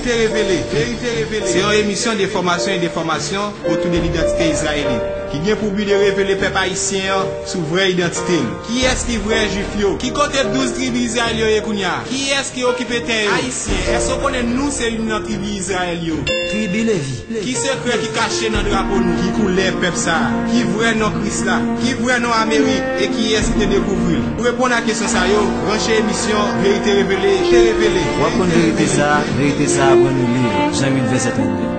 Vérité révélée. C'est une émission d'information et d'information autour de l'identité israélienne. Qui vient pour but de révéler peuple haïtien sous vraie identité. Qui est-ce qui est vrai juif yo? Qui compte 12 tribus israéliennes kounya? Qui est-ce qui occupe terre? Haïtien. Est-ce qu'on connaît nous c'est une tribu israélienne? Tribu Lévi. Qui secret qui caché dans le drapeau nous? Qui coulait peuple ça? Qui vrai non Christ là? Qui vrai non Amérique? Et qui est-ce qui te découvrir? Pour répondre à la question ça yo, branchez émission Vérité révélée, révélée. Wapon vérité ça après nous livre. Jamais de verset anglais.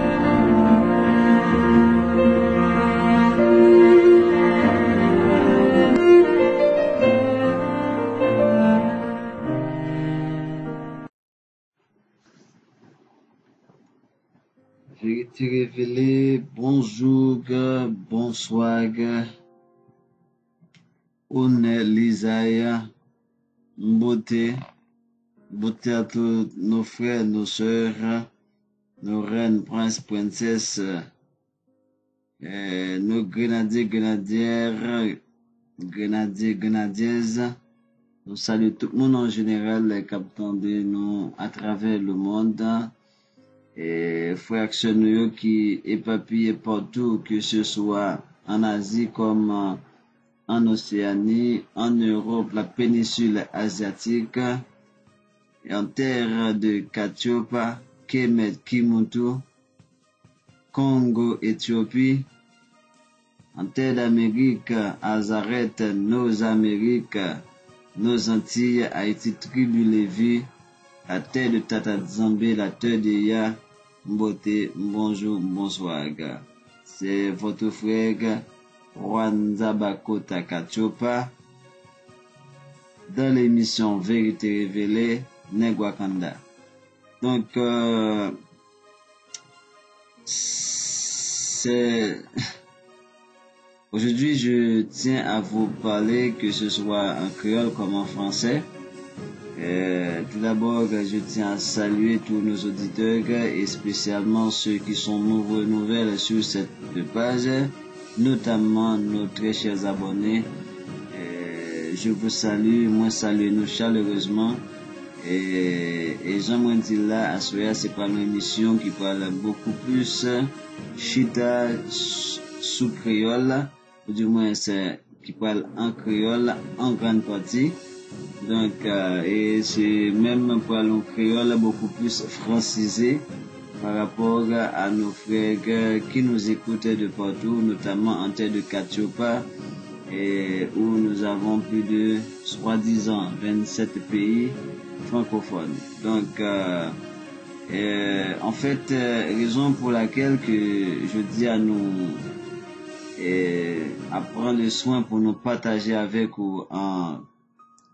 Vérité révélée, bonjour, bonsoir, honneur, Lisaïa, beauté à tous nos frères, nos sœurs, nos reines, princes, princesses, nos grenadiers, grenadières, grenadières. Nous saluons tout le monde en général, les capitaines de nous à travers le monde. Et frères nous qui éparpillés partout, que ce soit en Asie comme en Océanie, en Europe, la péninsule asiatique, et en terre de Katiopa, Kemet, Kimuntu, Congo, Éthiopie, en terre d'Amérique, Azareth, nos Amériques, nos Antilles, Haïti, tribu Lévi, la terre de Tata Zambé, la terre de Ya, Mbote, bonjour, bonsoir, gars. C'est votre frère, Juan Zabakota Katiopa, dans l'émission Vérité Révélée, Negwakanda. Donc, aujourd'hui, je tiens à vous parler, que ce soit en créole comme en français. Tout d'abord, je tiens à saluer tous nos auditeurs et spécialement ceux qui sont nouvelles sur cette page, notamment nos très chers abonnés. Je vous salue, moi salue nous chaleureusement. Et j'aimerais dire là, à ce c'est pas une émission qui parle beaucoup plus chita sous créole, ou du moins c'est qui parle en créole en grande partie. Donc, et c'est même pour le créole beaucoup plus francisé par rapport à nos frères qui nous écoutent de partout, notamment en terre de Katiopa, et où nous avons plus de, soi-disant, 27 pays francophones. Donc, en fait, raison pour laquelle que je dis à nous, à prendre le soin pour nous partager avec vous en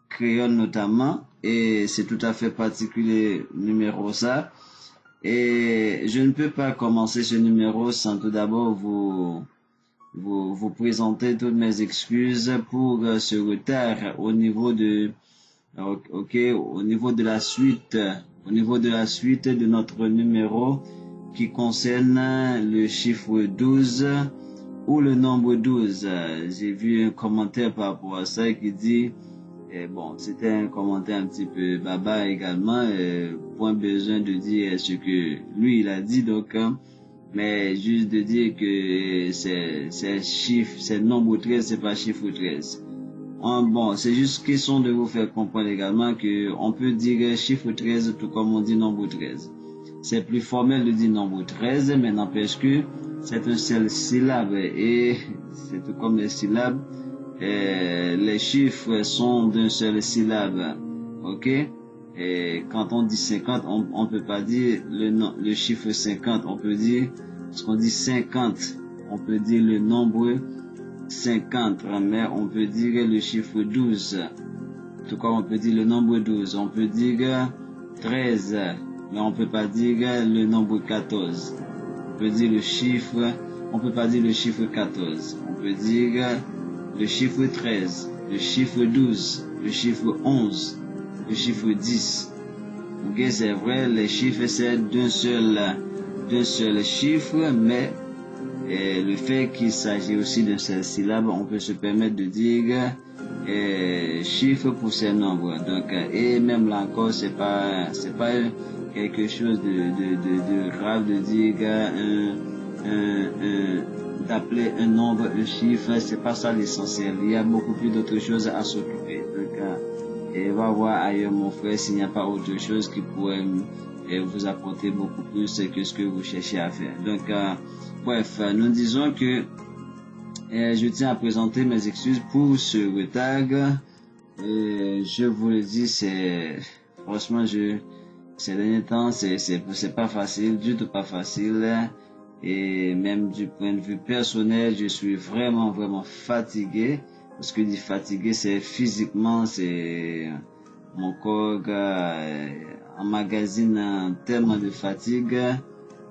créole notamment, et c'est tout à fait particulier numéro ça. Et je ne peux pas commencer ce numéro sans tout d'abord vous présenter toutes mes excuses pour ce retard au niveau de au niveau de la suite de notre numéro qui concerne le chiffre 12 ou le nombre 12. J'ai vu un commentaire par rapport à ça qui dit bon, c'était un commentaire un petit peu baba également, point besoin de dire ce que lui il a dit, donc, mais juste de dire que c'est chiffre, c'est nombre 13, c'est pas chiffre 13. Bon, c'est juste question de vous faire comprendre également que on peut dire chiffre 13 tout comme on dit nombre 13. C'est plus formel de dire nombre 13, mais n'empêche que c'est un seul syllabe, et c'est tout comme les syllabes. Les chiffres sont d'un seul syllabe, ok? Et quand on dit 50, on peut pas dire le chiffre 50, on peut dire, parce qu'on dit 50, on peut dire le nombre 50, mais on peut dire le chiffre 12, tout comme on peut dire le nombre 12, on peut dire 13, mais on peut pas dire le nombre 14, on peut dire le chiffre, on peut pas dire le chiffre 14, on peut dire le chiffre 13, le chiffre 12, le chiffre 11, le chiffre 10. Ok, c'est vrai, les chiffres c'est d'un seul chiffre, mais le fait qu'il s'agit aussi d'un seul syllabe, on peut se permettre de dire chiffres pour ces nombres. Donc, et même là encore, c'est pas quelque chose de grave de dire d'appeler un nombre, un chiffre, c'est pas ça l'essentiel. Il y a beaucoup plus d'autres choses à s'occuper. Donc, et va voir ailleurs mon frère s'il n'y a pas autre chose qui pourrait vous apporter beaucoup plus que ce que vous cherchez à faire. Donc, bref, nous disons que je tiens à présenter mes excuses pour ce retard. Je vous le dis, franchement, ces derniers temps, c'est pas facile, du tout pas facile. Et même du point de vue personnel, je suis vraiment fatigué. Parce que dit fatigué, c'est physiquement, c'est mon corps emmagasine tellement de fatigue.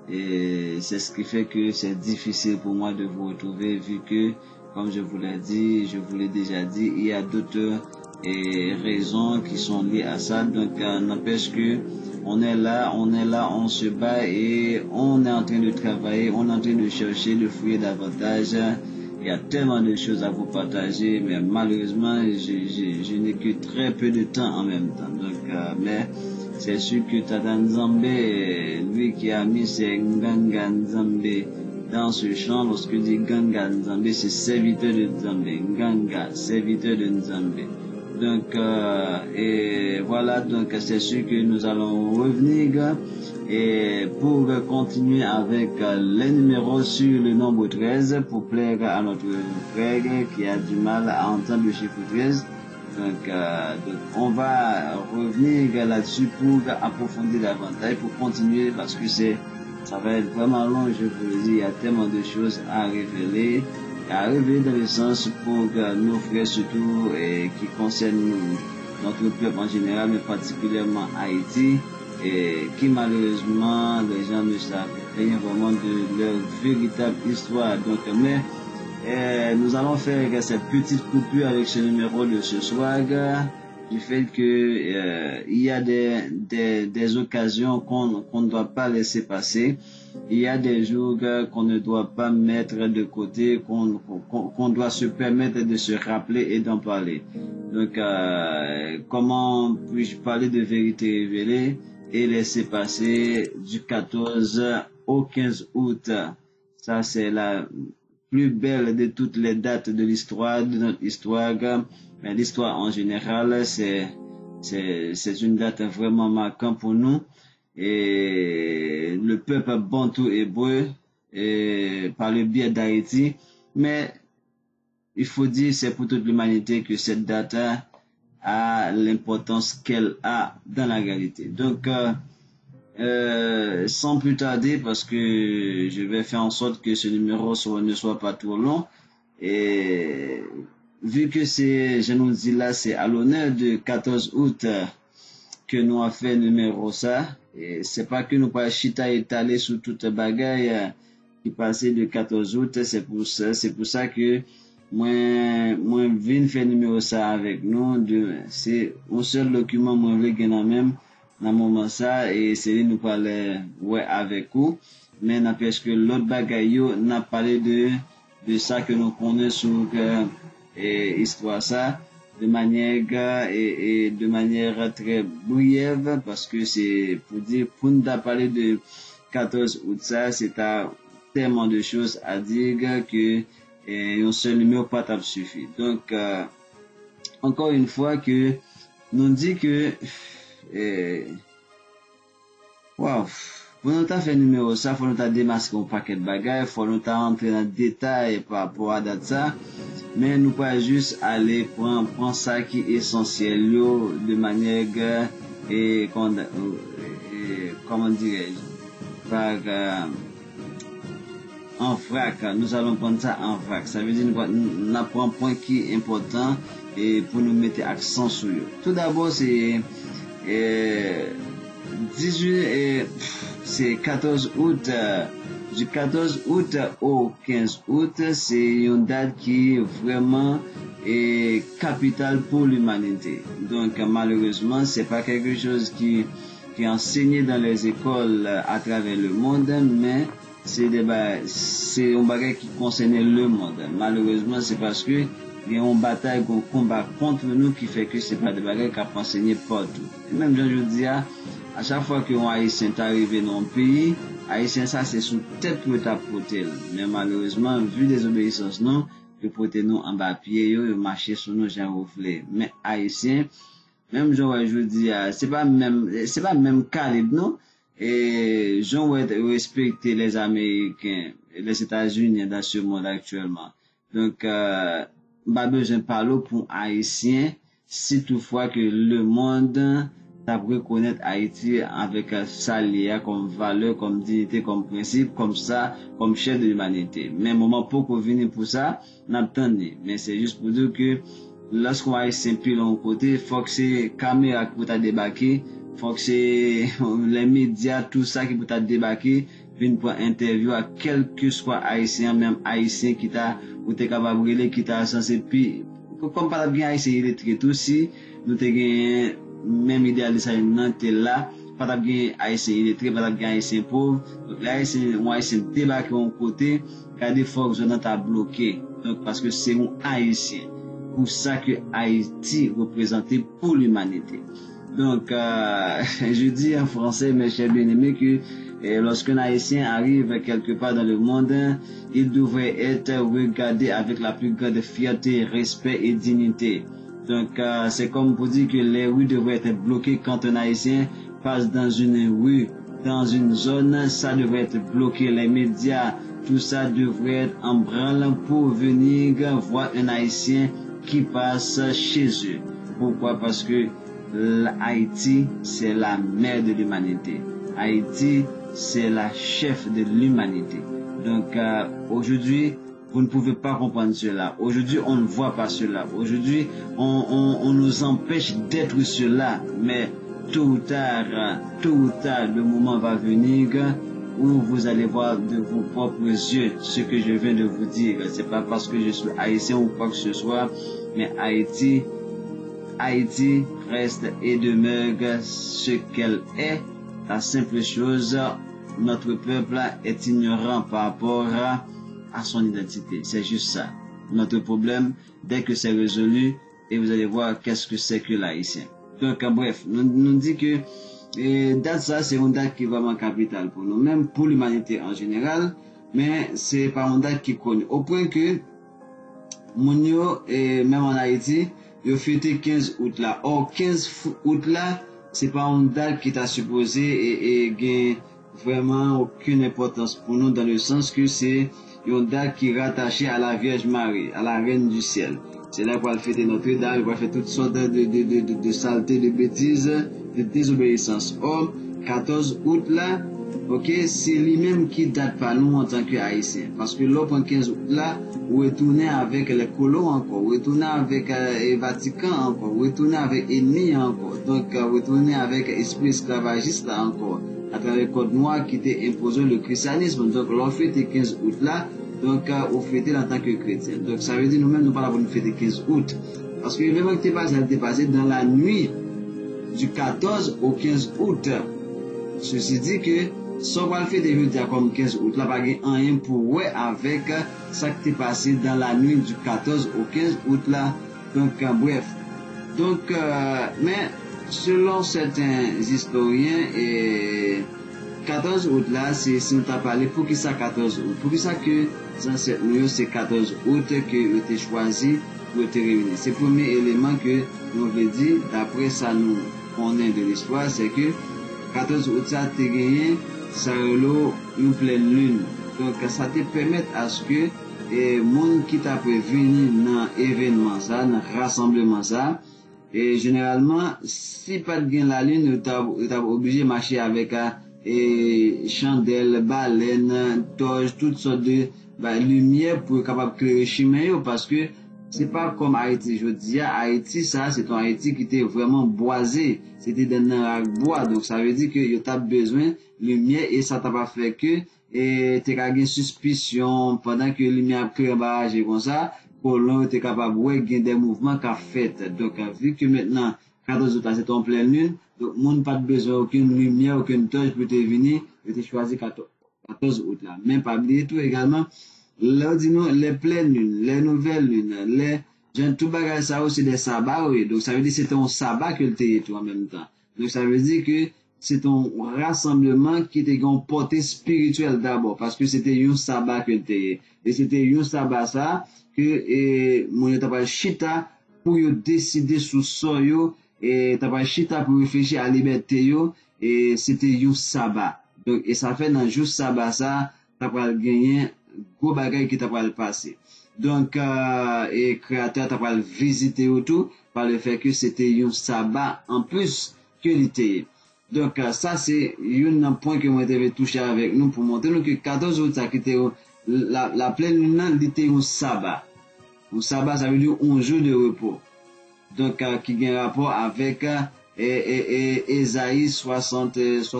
Et c'est ce qui fait que c'est difficile pour moi de vous retrouver, vu que, comme je vous l'ai déjà dit, il y a d'autres raisons qui sont liées à ça. Donc, n'empêche que on est là, on se bat et on est en train de travailler, on est en train de chercher, de fouiller davantage. Il y a tellement de choses à vous partager, mais malheureusement, je n'ai que très peu de temps en même temps. Donc, mais c'est sûr que Tata Nzambe, lui qui a mis ses Nganga Nzambe dans ce chant, lorsque dit Nganga Nzambe, c'est serviteur de Nzambe, Nganga, serviteur de Nzambe. Donc, et voilà, donc c'est sûr que nous allons revenir et pour continuer avec les numéros sur le nombre 13 pour plaire à notre frère qui a du mal à entendre le chiffre 13. Donc on va revenir là-dessus pour approfondir davantage, pour continuer parce que ça va être vraiment long, je vous le dis, il y a tellement de choses à révéler dans le sens pour nos frères surtout qui concernent notre peuple en général, mais particulièrement Haïti, et qui malheureusement les gens ne savent rien vraiment de leur véritable histoire. Donc, mais nous allons faire cette petite coupure avec ce numéro de ce soir, du fait que il y a des occasions qu'on ne doit pas laisser passer. Il y a des jours qu'on ne doit pas mettre de côté, qu'on doit se permettre de se rappeler et d'en parler. Donc, comment puis-je parler de vérité révélée et laisser passer du 14 au 15 août? Ça, c'est la plus belle de toutes les dates de l'histoire, de notre histoire. Mais l'histoire en général, c'est une date vraiment marquante pour nous. Et le peuple bantou hébreu par le biais d'Haïti, mais il faut dire c'est pour toute l'humanité que cette date a l'importance qu'elle a dans la réalité. Donc sans plus tarder, parce que je vais faire en sorte que ce numéro ne soit pas trop long, et vu que je nous dis là, c'est à l'honneur de 14 août que nous avons fait numéro ça. Et c'est pas que nous pas chita étalé sur toute bagaille qui passait de 14 août, c'est pour ça que moi viens faire numéro ça avec nous. C'est un seul document moi veux gagner même dans moment ça, et c'est nous parler avec vous, mais n'empêche que l'autre bagaille n'a parlé de ça que nous connaissons sur histoire ça de manière très brève, parce que c'est pour nous parler de 14 août ça, c'est tellement de choses à dire que un seul numéro pas suffit. Donc encore une fois que nous dit que pour nous faire numéro ça, faut nous démasquer un paquet de bagages, faut nous entrer dans le détail par rapport à ça, mais nous pas juste aller prendre ça qui est essentiel de manière comment dirais-je, en vrac. Nous allons prendre ça en vrac. Ça veut dire nous apprenons un point qui est important et pour nous mettre accent sur eux. Tout d'abord, c'est 14 août. Du 14 août au 15 août, c'est une date qui est vraiment capitale pour l'humanité. Donc malheureusement, c'est pas quelque chose qui est enseigné dans les écoles à travers le monde, mais c'est un bagage qui concerne le monde. Malheureusement, c'est parce que il y a une bataille, un combat contre nous qui fait que c'est pas des bagages qu'on enseigné partout. Et même je dis à chaque fois que un haïtien est arrivé dans un pays, haïtien ça c'est sous tête pour ta protéger. Mais malheureusement, vu des obéissances non, que protéger nous en bas pied, yo marcher sur nous j'ai reflet. Mais haïtien, même je dis c'est pas même calibre non. Et je respecter les Américains, les États-Unis dans ce monde actuellement. Donc, pas besoin de parler pour Haïtiens, si toutefois que le monde t'a reconnaître Haïti avec ça lié comme valeur, comme dignité, comme principe, comme ça, comme chef de l'humanité. Mais moment pour qu'on vienne pour ça, n'attendez. Mais c'est juste pour dire que lorsqu'on Haïtien pile de côté, faut que c'est caméra qui peut débarquer, faut que c'est les médias, tout ça qui peut débarquer, viennent pour interview à quel que soit Haïtien, même Haïtien qui t'a ou t'es capable de qui t'a censé puis comme pas bien Haïtien électrique tout si nous t'es gagné même idéal de ça non t'es là pas bien Haïtien électrique pas bien Haïtien pauvre donc là Haïtien débarquer en côté car des fois que t'a bloqué donc parce que c'est un Haïtien pour ça que Haïti représenté pour l'humanité. Donc je dis en français mes chers bien-aimés que lorsqu'un Haïtien arrive quelque part dans le monde, il devrait être regardé avec la plus grande fierté, respect et dignité. Donc, c'est comme pour dire que les rues devraient être bloquées quand un Haïtien passe dans une rue, dans une zone, ça devrait être bloqué. Les médias, tout ça devrait être en branle pour venir voir un Haïtien qui passe chez eux. Pourquoi? Parce que Haïti, c'est la mère de l'humanité. Haïti, c'est la chef de l'humanité. Donc aujourd'hui, vous ne pouvez pas comprendre cela. Aujourd'hui, on ne voit pas cela. Aujourd'hui, on nous empêche d'être cela. Mais tôt ou tard, le moment va venir où vous allez voir de vos propres yeux ce que je viens de vous dire. C'est pas parce que je suis haïtien ou quoi que ce soit, mais Haïti reste et demeure ce qu'elle est. La simple chose, notre peuple est ignorant par rapport à son identité. C'est juste ça. Notre problème, dès que c'est résolu, et vous allez voir qu'est-ce que c'est que l'haïtien. Donc, bref, nous dit que date ça, c'est une date qui est vraiment capitale pour nous, même pour l'humanité en général, mais c'est pas une date qui est connue. Au point que, Mounio, et même en Haïti, il a fêté 15 août là. Or, 15 août là, c'est pas une date qui t'a supposé et gagne vraiment aucune importance pour nous dans le sens que c'est une date qui est rattachée à la Vierge Marie, à la Reine du Ciel. C'est là qu'on va fêter Notre-Dame, on va faire toutes sortes de saletés, de bêtises, de désobéissance. Or, 14 août là, ok, c'est lui-même qui date pas nous en tant que haïtiens. Parce que l'autre 15 août là, on retourner avec les colons encore, on retourner avec le Vatican encore, on retourner avec l'ennemi encore. Donc, on retourner avec l'esprit esclavagiste là encore, à travers le code noir qui était imposé le christianisme. Donc, l'on fête le 15 août là, donc, on fêtait en tant que chrétien. Donc, ça veut dire nous-mêmes, nous parlons pour nous fêter le 15 août. Parce que l'événement qui était passé dans la nuit du 14 au 15 août. Ceci dit que, soit on va le faire des jeudis comme 15 août, là, pas rien pour ouais avec ça qui est passé dans la nuit du 14 au 15 août là. Donc, bref. Donc, mais, selon certains historiens, 14 août là, c'est, si on t'a parlé, pour qui ça 14 août? Pour qui ça que, c'est 14 août que été choisi pour être réuni. C'est le premier élément que nous veut dire, d'après ça nous connaît de l'histoire, c'est que 14 août ça t'es gagné, ça une pleine lune. Donc ça te permet à ce que monde qui t'a prévenu dans événement ça, dans rassemblement ça, et généralement si pas de gain la lune, t'as obligé de marcher avec chandelle, baleine, torche, toutes sortes de lumière pour être capable de créer chemin parce que c'est pas comme Haïti. Je dis Haïti, ça, c'est un Haïti qui était vraiment boisé. C'était dans un bois. Donc, ça veut dire que y a besoin de lumière et ça t'a pas fait que, t'es une suspicion pendant que la lumière crée un barrage et comme ça, pour l'on t'es capable de voir des mouvements qu'a fait. Donc, vu que maintenant, 14 août, c'est en pleine lune, donc, monde pas besoin aucune lumière, aucune torche pour te venir, et te choisir 14 août là. Même pas oublier tout également, là, dis-nous, les pleines lunes, les nouvelles lunes, Jean tout bagage ça aussi des sabbats, oui. Donc ça veut dire que c'était un sabbat que le tout en même temps. Donc ça veut dire que c'est un rassemblement qui était une portée spirituelle d'abord, parce que c'était un sabbat que le Et c'était un sabbat ça, que mon t'a pas chita pour décider sous ça yo, et t'as pas chita pour réfléchir à la liberté yo, et c'était un sabbat. Donc, et ça fait dans le jour sabbat ça, t'as pas gagné gros bagage qui t'a pas le passé. Donc, et créateur t'a pas visité autour par le fait que c'était un sabbat en plus que l'été. Donc, ça c'est un point que moi devais toucher avec nous pour montrer nous que 14 août ça qui était la pleine lune était un sabbat. Un sabbat ça veut dire un jour de repos. Donc, qui a un rapport avec Ésaïe 66,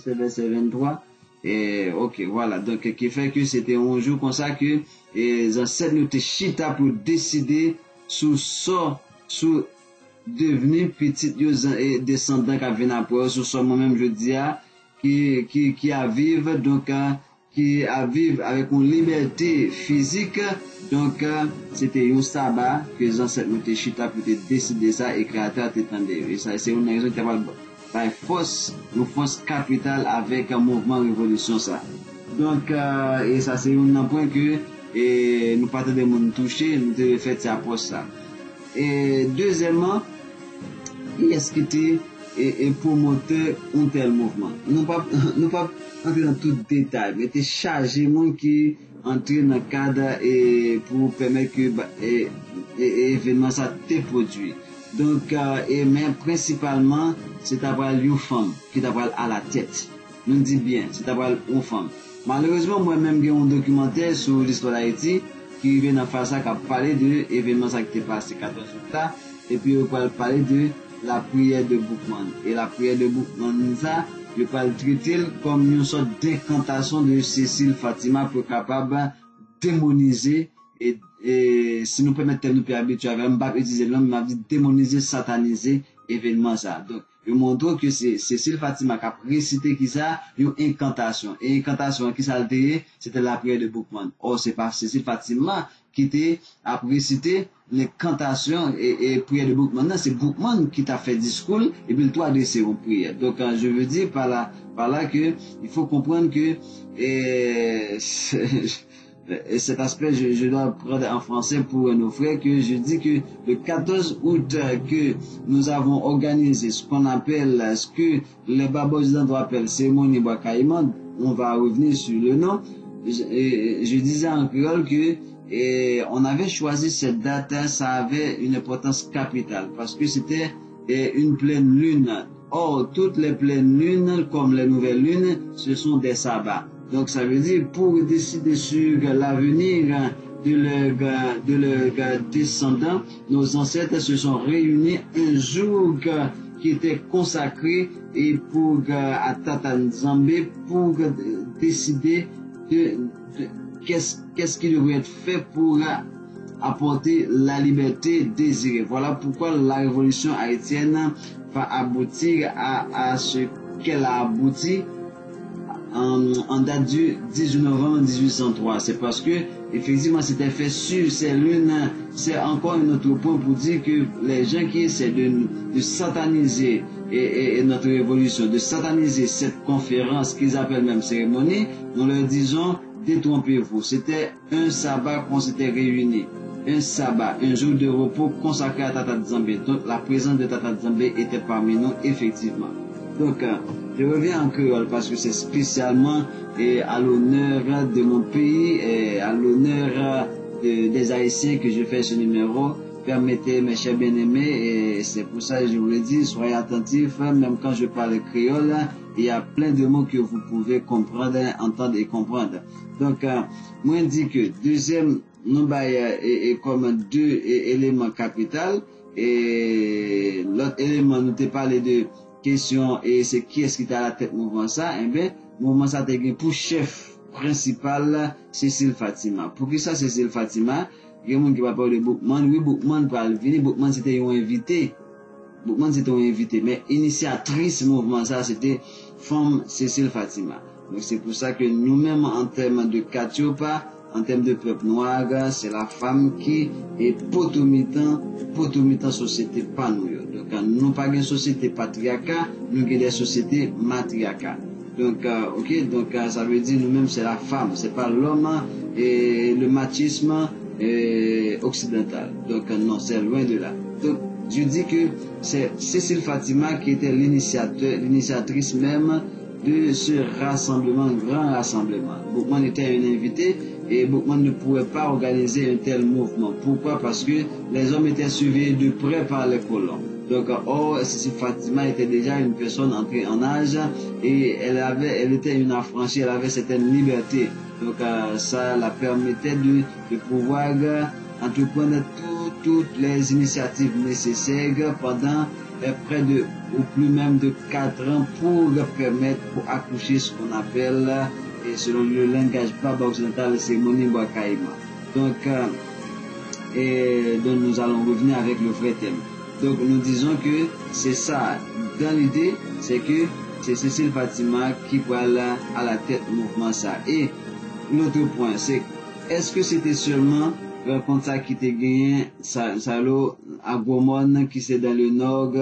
verset 23. Et ok, voilà. Donc, qui fait que c'était un jour comme ça que les ancêtres nous étaient chita pour décider sous ça, sous devenir petit descendant qui viennent après, sous ça moi-même je dis, qui a vivre, donc, qui a vivre avec une liberté physique. Donc, c'était un sabbat que les ancêtres nous étaient chita pour décider ça et créateur t'étendait. Et ça, c'est une raison qui a une force capitale avec un mouvement révolution ça. Donc, et ça c'est un point que nous pas de monde toucher, nous devons faire ça pour ça. Et deuxièmement, est-ce que tu es promoteur un tel mouvement? Nous pas entrer dans tout détail, mais tu chargé monde qui entre dans le cadre et pour permettre que événement ça te produit. Donc, mais principalement, c'est d'avoir une femme qui d'avoir à la tête. Nous dit bien, c'est d'avoir une femme. Malheureusement, moi-même, j'ai un documentaire sur l'histoire d'Haïti qui vient de faire ça, qui a parlé de l'événement qui s'est passé 14 août. Et puis, on va parler de la prière de Boukman. Et la prière de Boukman, ça, je vais le traiter comme une sorte d'incantation de Cécile Fatima pour capable démoniser et si nous permettons de nous habituer avec un bac utiliser l'homme, m'a dit démoniser, sataniser événement ça. Donc, je montre que c'est Cécile Fatima qui a récité qui ça, une incantation. Et incantation qui s'altérait, c'était la prière de Boukman. Or, c'est pas Cécile Fatima qui a récité l'incantation et prière de Boukman. Non, c'est Boukman qui t'a fait discours et puis toi adressé une prière. Donc, je veux dire par là que il faut comprendre que et cet aspect, je dois prendre en français pour nos frères, que je dis que le 14 août que nous avons organisé ce qu'on appelle, ce que les babos appellent cérémonie Bakaïman, on va revenir sur le nom. Je disais en créole que on avait choisi cette date, ça avait une importance capitale parce que c'était une pleine lune. Or, toutes les pleines lunes, comme les nouvelles lunes, ce sont des sabbats. Donc ça veut dire pour décider sur l'avenir de leurs descendants, nos ancêtres se sont réunis un jour qui était consacré et pour à Tata Nzambe pour décider de qu'est-ce qui devrait être fait pour apporter la liberté désirée. Voilà pourquoi la révolution haïtienne va aboutir à ce qu'elle a abouti en date du 18 novembre 1803. C'est parce que effectivement c'était fait sur ces lunes. C'est encore un autre point pour dire que les gens qui essaient de sataniser et notre révolution, de sataniser cette conférence qu'ils appellent même cérémonie, nous leur disons détrompez-vous. C'était un sabbat qu'on s'était réunis. Un sabbat, un jour de repos consacré à Tata Nzambe. Donc la présence de Tata Nzambe était parmi nous effectivement. Donc je reviens en créole parce que c'est spécialement à l'honneur de mon pays et à l'honneur des Haïtiens que je fais ce numéro. Permettez mes chers bien-aimés, et c'est pour ça que je vous le dis, soyez attentifs, même quand je parle créole, il y a plein de mots que vous pouvez comprendre, entendre et comprendre. Donc, moi je dis que deuxième, nous est comme deux éléments capitaux, et l'autre élément, nous te parlé de question, et c'est qui est-ce qui t'a à la tête mouvement ça, eh bien, mouvement ça t'es pour chef principal, Cécile Fatima. Pour qui ça, Cécile Fatima? Il y a des gens qui va parler de Boukman. Oui, Boukman va venir. Boukman c'était un invité. Boukman c'était un invité. Mais initiatrice mouvement ça, c'était femme Cécile Fatima. Donc c'est pour ça que nous-mêmes, en termes de Katiopa, en termes de peuple noir, c'est la femme qui est potomitan société pas nous. Donc, nous pas une société patriarcat, nous avons des sociétés matriarcat. Donc, ça veut dire nous-mêmes c'est la femme, c'est pas l'homme et le machisme occidental. Donc, non, c'est loin de là. Donc, je dis que c'est Cécile Fatima qui était l'initiatrice même de ce rassemblement, grand rassemblement. Boukman était un invité et Boukman ne pouvait pas organiser un tel mouvement. Pourquoi? Parce que les hommes étaient surveillés de près par les colons. Donc, Cécile Fatima était déjà une personne entrée en âge et elle était une affranchie, elle avait certaines libertés. Donc, ça la permettait de pouvoir entreprendre toutes les initiatives nécessaires pendant près de, ou plus même de 4 ans pour accoucher ce qu'on appelle, et selon le langage baba occidental, la cérémonie Bwakaima. Donc, donc nous allons revenir avec le vrai thème. Donc nous disons que c'est ça, dans l'idée, c'est que c'est Cécile Fatima qui va à la tête du mouvement ça. Et l'autre point, c'est est-ce que c'était seulement comme ça qui t'a gagné Salo à Gomon qui c'est dans le nord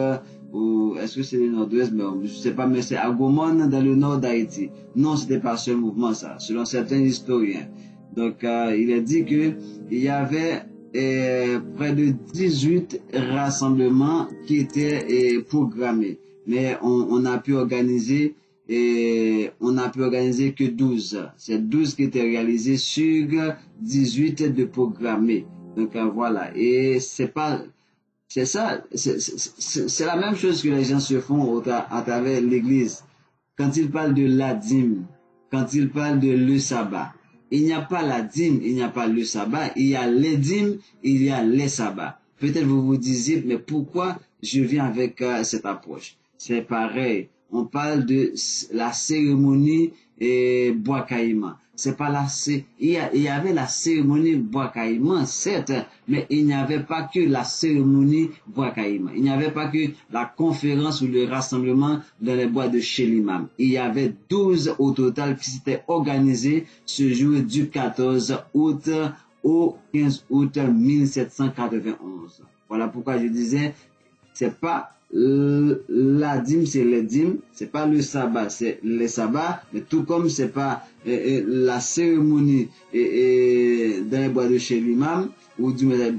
ou est-ce que c'est le nord-ouest, je sais pas, mais c'est à Gomon dans le nord d'Haïti. Non, c'était pas ce mouvement ça, selon certains historiens. Donc il est dit que il y avait près de 18 rassemblements qui étaient programmés, mais on a pu organiser que 12. C'est 12 qui étaient réalisés sur 18 de programmés. Donc voilà. Et c'est la même chose que les gens se font à travers l'église. Quand ils parlent de la dîme, quand ils parlent de le sabbat, il n'y a pas la dîme, il n'y a pas le sabbat, il y a les dîmes, il y a les sabbats. Peut-être vous vous disiez, mais pourquoi je viens avec cette approche? C'est pareil. On parle de la cérémonie Bwakaima. C'est pas il y avait la cérémonie Bwakaima, certes, mais il n'y avait pas que la cérémonie Bwakaima. Il n'y avait pas que la conférence ou le rassemblement dans les bois de Chelimam. Il y avait 12 au total qui s'étaient organisés ce jour du 14 août au 15 août 1791. Voilà pourquoi je disais, c'est pas la dîme, c'est les dîmes, c'est pas le sabbat, c'est les sabbats, mais tout comme c'est pas la cérémonie dans les bois de chez l'imam ou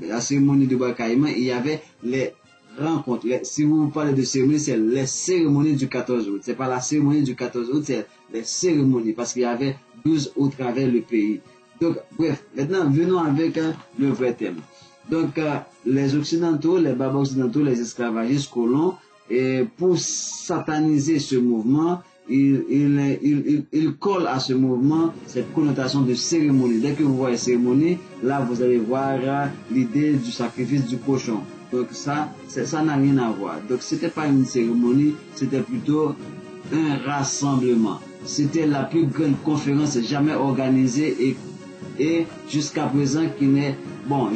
la cérémonie de Bwakaima, il y avait les rencontres. Si vous parlez de cérémonie, c'est les cérémonies du 14 août. C'est pas la cérémonie du 14 août, c'est les cérémonies, parce qu'il y avait 12 au travers le pays. Donc, bref, maintenant, venons avec le vrai thème. Donc, les Occidentaux, les babas occidentaux, les esclavagistes colons, et pour sataniser ce mouvement, ils collent à ce mouvement cette connotation de cérémonie. Dès que vous voyez cérémonie, là, vous allez voir l'idée du sacrifice du cochon. Donc, ça n'a rien à voir. Donc, c'était pas une cérémonie, c'était plutôt un rassemblement. C'était la plus grande conférence jamais organisée et jusqu'à présent qui n'est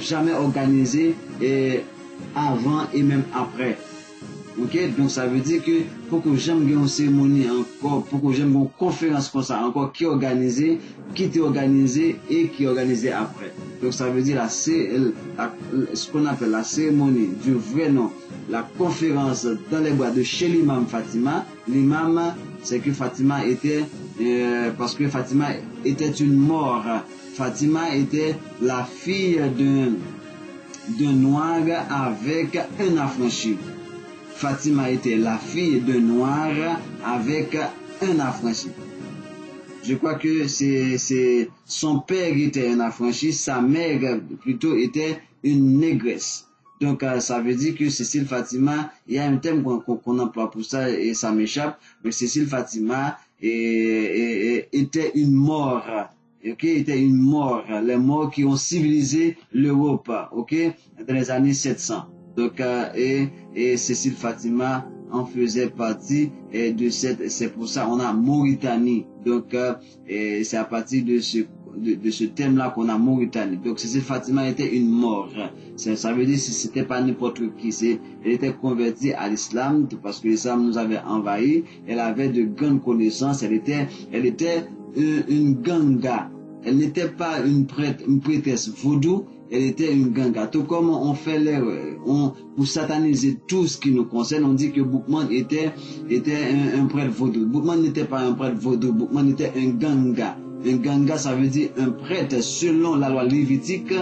jamais organisé avant et même après. Ok, donc ça veut dire que pour que j'aime une cérémonie encore, pour que j'aime une conférence comme ça encore qui est organisée et qui est organisée après. Donc ça veut dire ce qu'on appelle la cérémonie du vrai nom, la conférence dans les bois de chez l'imam Fatima. L'imam, c'est que Fatima était parce que Fatima était une mort. Fatima était la fille d'un noir avec un affranchi. Fatima était la fille d'un noir avec un affranchi. Je crois que c'est son père était un affranchi, sa mère plutôt était une négresse. Donc ça veut dire que Cécile Fatima, il y a un thème qu'on emploie pour ça et ça m'échappe, mais Cécile Fatima était une mort. Ok, était une mort, les morts qui ont civilisé l'Europe, ok, dans les années 700. Donc, et Cécile Fatima en faisait partie de c'est pour ça on a Mauritanie. Donc, c'est à partir de ce thème-là qu'on a Mauritanie. Donc, Cécile Fatima était une mort. Ça veut dire que c'était pas n'importe qui. Elle était convertie à l'islam parce que l'islam nous avait envahis. Elle avait de grandes connaissances. Elle était une ganga. elle n'était pas une prêtresse vaudou, elle était une ganga. Tout comme on fait l'erreur, pour sataniser tout ce qui nous concerne, on dit que Boukman était un prêtre vaudou. Boukman n'était pas un prêtre vaudou, Boukman était un ganga. Un ganga, ça veut dire un prêtre selon la loi lévitique,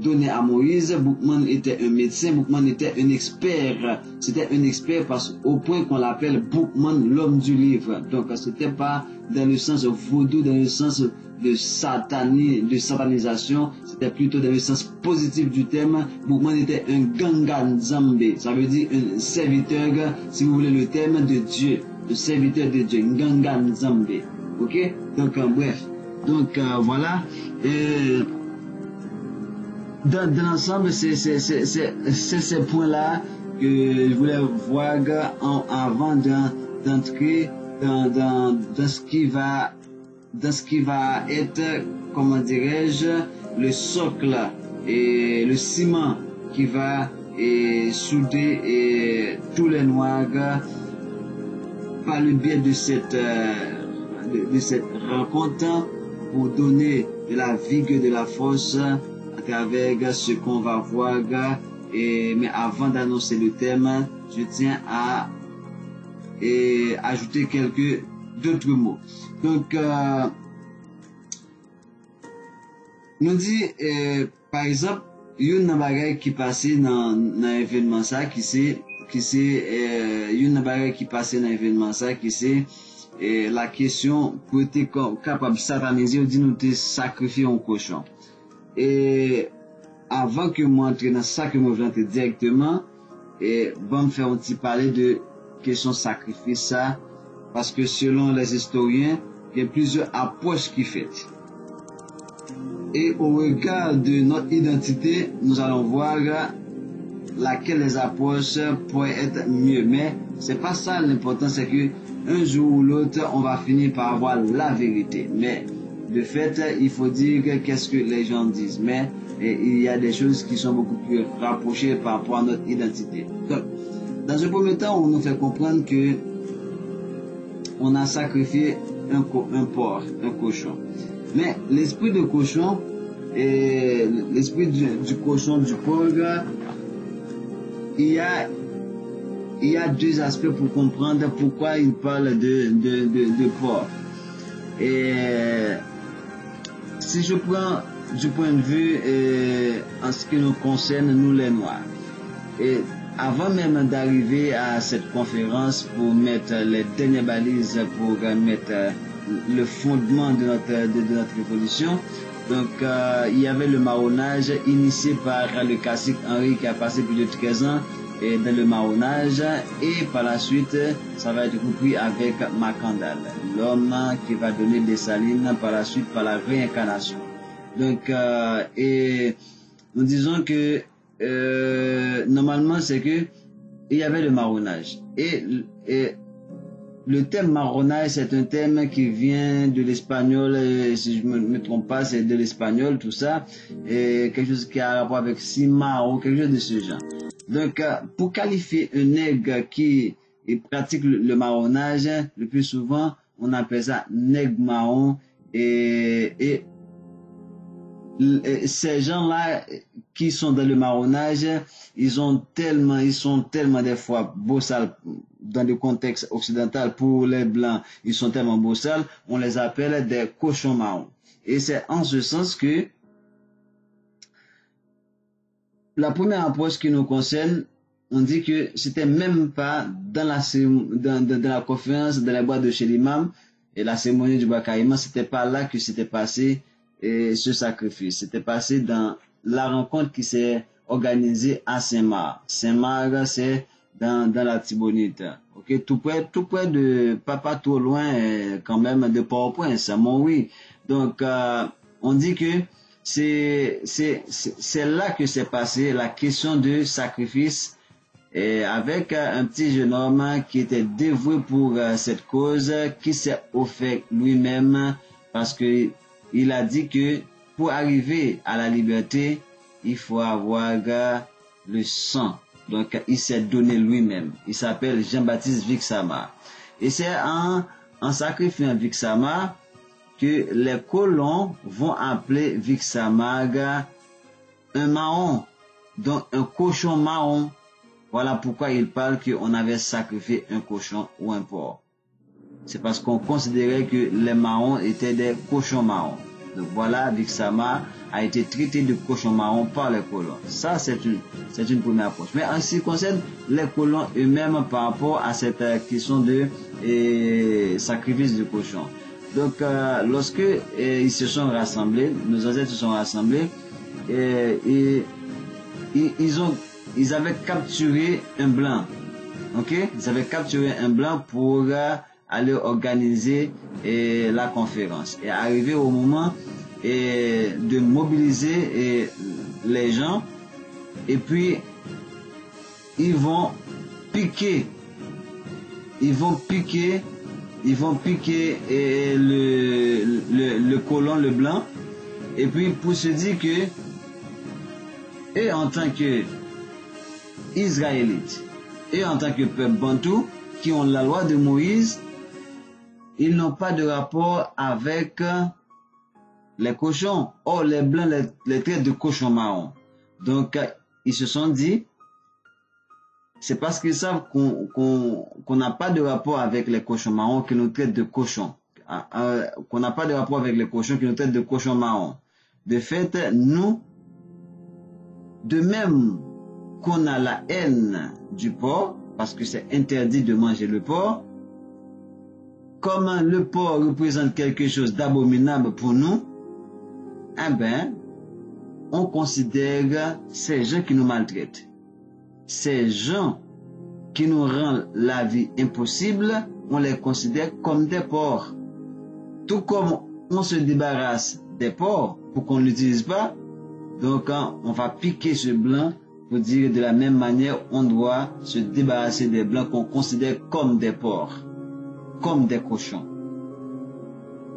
donné à Moïse. Boukman était un médecin, Boukman était un expert. C'était un expert au point qu'on l'appelle Boukman, l'homme du livre. Donc c'était pas dans le sens vaudou, dans le sens de satanisation, c'était plutôt dans le sens positif du terme. Boukman était un ganga nzambe, ça veut dire un serviteur, si vous voulez le terme, de Dieu, le serviteur de Dieu, un ganga nzambe. Ok, donc bref, donc voilà. Dans l'ensemble, c'est ces points-là que je voulais voir avant d'entrer dans ce qui va être, comment dirais-je, le socle et le ciment qui va souder tous les noirs par le biais de cette rencontre pour donner de la vigueur, de la force à travers ce qu'on va voir. Mais avant d'annoncer le thème, je tiens à ajouter d'autres mots. Donc, nous dit, par exemple, il y a une bagage qui passait dans l'événement ça, qui c'est la question pour être capable de sataniser, on dit nous te sacrifier un cochon. Et avant que moi entre dans ça que moi je vais directement, bon me faire un petit parler de question sacrifice ça, parce que selon les historiens, il y a plusieurs approches qui fait. Et au regard de notre identité, nous allons voir laquelle des approches pourrait être mieux. Mais c'est pas ça l'important, c'est que un jour ou l'autre, on va finir par avoir la vérité. Mais de fait, il faut dire qu'est-ce que les gens disent. Mais il y a des choses qui sont beaucoup plus rapprochées par rapport à notre identité. Donc, dans un premier temps, on nous fait comprendre que on a sacrifié un porc, un cochon. Mais l'esprit de cochon et l'esprit du cochon, du porc, il y a deux aspects pour comprendre pourquoi il parle de porc. Et si je prends du point de vue en ce qui nous concerne, nous les Noirs, et avant même d'arriver à cette conférence pour mettre les dernières balises, pour mettre le fondement de notre révolution, donc il y avait le marronnage initié par le cacique Henri qui a passé plus de 13 ans dans le marronnage, et par la suite ça va être repris avec Macandal, l'homme qui va donner des salines par la suite par la réincarnation. Donc et nous disons que normalement c'est que il y avait le marronnage, et le thème marronnage, c'est un thème qui vient de l'espagnol, si je me trompe pas, c'est de l'espagnol, tout ça, et quelque chose qui a rapport avec cima ou quelque chose de ce genre. Donc, pour qualifier un nègre qui pratique le marronnage, le plus souvent, on appelle ça nègre marron, et ces gens-là qui sont dans le marronnage, ils sont tellement des fois bossales dans le contexte occidental. Pour les blancs, ils sont tellement bossales, on les appelle des cochons marrons. Et c'est en ce sens que la première approche qui nous concerne, on dit que c'était même pas dans la conférence, dans la boîte de chez l'imam et la cérémonie du Bakaïma, c'était pas là que s'était passé ce sacrifice. C'était passé dans la rencontre qui s'est organisée à Saint-Marc. Saint-Marc, c'est dans la Tibonite. Ok, tout près de, pas trop loin, quand même, de Port-au-Prince, à Montrouge. Donc, on dit que c'est là que s'est passé la question de sacrifice, avec un petit jeune homme qui était dévoué pour cette cause, qui s'est offert lui-même, parce que il a dit que pour arriver à la liberté, il faut avoir le sang. Donc, il s'est donné lui-même. Il s'appelle Jean-Baptiste Vixama. Et c'est en sacrifiant Vixama que les colons vont appeler Vixamag un marron, donc un cochon marron. Voilà pourquoi il parle qu'on avait sacrifié un cochon ou un porc. C'est parce qu'on considérait que les marrons étaient des cochons marrons. Donc voilà, Vixama a été traité de cochon marron par les colons. Ça, c'est une première approche. Mais en ce qui concerne les colons eux-mêmes par rapport à cette question de sacrifice de cochon. Donc, lorsque ils se sont rassemblés, nos ancêtres se sont rassemblés, ils avaient capturé un blanc. Ok? Ils avaient capturé un blanc pour aller organiser la conférence. Et arrivé au moment de mobiliser les gens, et puis ils vont piquer le colon, le blanc, et puis pour se dire que et en tant que Israélites et en tant que peuple bantou qui ont la loi de Moïse, ils n'ont pas de rapport avec les cochons. Or, les blancs les traitent de cochons marrons. Donc, ils se sont dit, c'est parce qu'ils savent qu'on n'a pas de rapport avec les cochons marrons qu'ils nous traitent de cochons. Qu'on n'a pas de rapport avec les cochons qu'ils nous traitent de cochons marrons. De fait, nous, de même qu'on a la haine du porc, parce que c'est interdit de manger le porc, comme le porc représente quelque chose d'abominable pour nous, eh ben, on considère ces gens qui nous maltraitent, ces gens qui nous rendent la vie impossible, on les considère comme des porcs. Tout comme on se débarrasse des porcs pour qu'on ne l'utilise pas, donc on va piquer ce blanc pour dire de la même manière on doit se débarrasser des blancs qu'on considère comme des porcs, comme des cochons.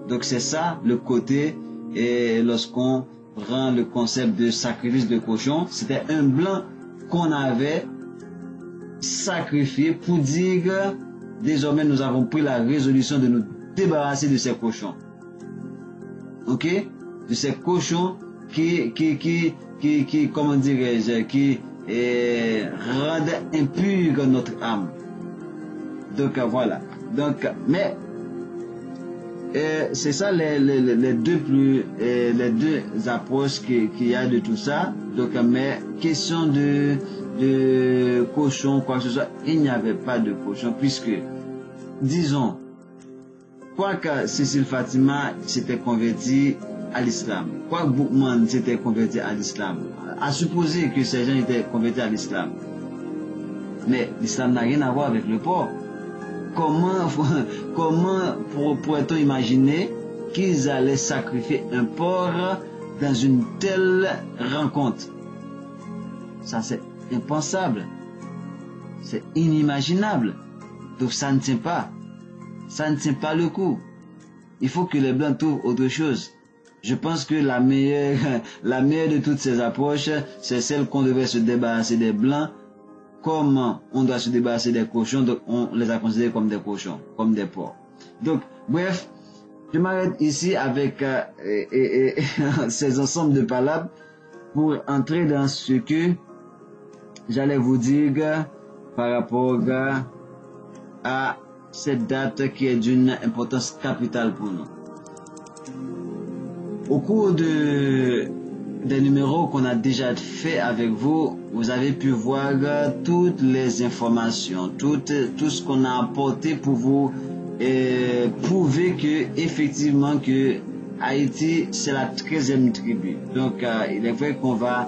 Donc c'est ça le côté, et lorsqu'on prend le concept de sacrifice de cochon, c'était un blanc qu'on avait sacrifié pour dire désormais nous avons pris la résolution de nous débarrasser de ces cochons. Ok? De ces cochons qui comment dirais-je, qui rendent impure notre âme. Donc voilà. Donc, mais c'est ça les deux approches qu'il y a de tout ça. Donc, mais question de cochon, quoi que ce soit, il n'y avait pas de cochon, puisque, disons, quoique Cécile Fatima s'était convertie à l'islam, quoique Boukman s'était converti à l'islam, à supposer que ces gens étaient convertis à l'islam, mais l'islam n'a rien à voir avec le porc. Comment pourrait-on imaginer qu'ils allaient sacrifier un porc dans une telle rencontre? Ça, c'est impensable. C'est inimaginable. Donc ça ne tient pas. Ça ne tient pas le coup. Il faut que les blancs trouvent autre chose. Je pense que la meilleure de toutes ces approches, c'est celle qu'on devrait se débarrasser des blancs. Comme on doit se débarrasser des cochons, donc on les a considérés comme des cochons, comme des porcs. Donc, bref, je m'arrête ici avec ces ensembles de palabres pour entrer dans ce que j'allais vous dire par rapport à cette date qui est d'une importance capitale pour nous. Au cours des numéros qu'on a déjà fait avec vous, vous avez pu voir toutes les informations, tout ce qu'on a apporté pour vous prouver que effectivement que Haïti c'est la 13e tribu. Donc il est vrai qu'on va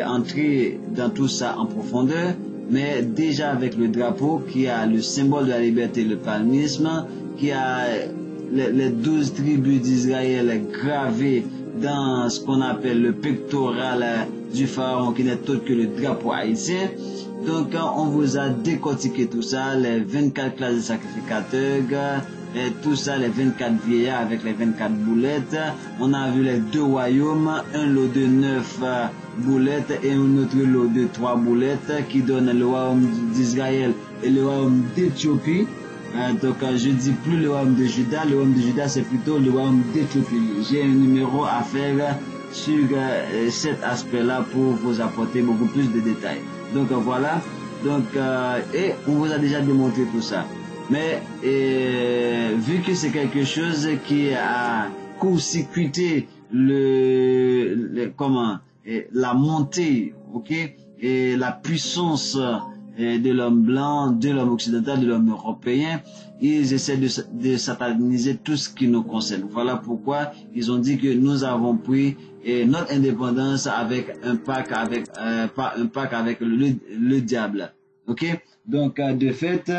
entrer dans tout ça en profondeur, mais déjà avec le drapeau qui a le symbole de la liberté, le palmisme, qui a les 12 tribus d'Israël gravées dans ce qu'on appelle le pectoral du pharaon, qui n'est autre que le drapeau haïtien. Donc on vous a décortiqué tout ça, les 24 classes de sacrificateurs, et tout ça, les 24 vieillards avec les 24 boulettes. On a vu les 2 royaumes, un lot de 9 boulettes et un autre lot de 3 boulettes qui donnent le royaume d'Israël et le royaume d'Éthiopie. Donc je dis plus le royaume de Juda. Le royaume de Juda, c'est plutôt le royaume d'Éthiopie. J'ai un numéro à faire sur cet aspect-là pour vous apporter beaucoup plus de détails. Donc voilà. Donc et on vous a déjà démontré tout ça. Mais vu que c'est quelque chose qui a court-circuité la montée, ok, et la puissance de l'homme blanc, de l'homme occidental, de l'homme européen, ils essaient de sataniser tout ce qui nous concerne. Voilà pourquoi ils ont dit que nous avons pris notre indépendance avec un pacte avec le diable. Ok? Donc de fait,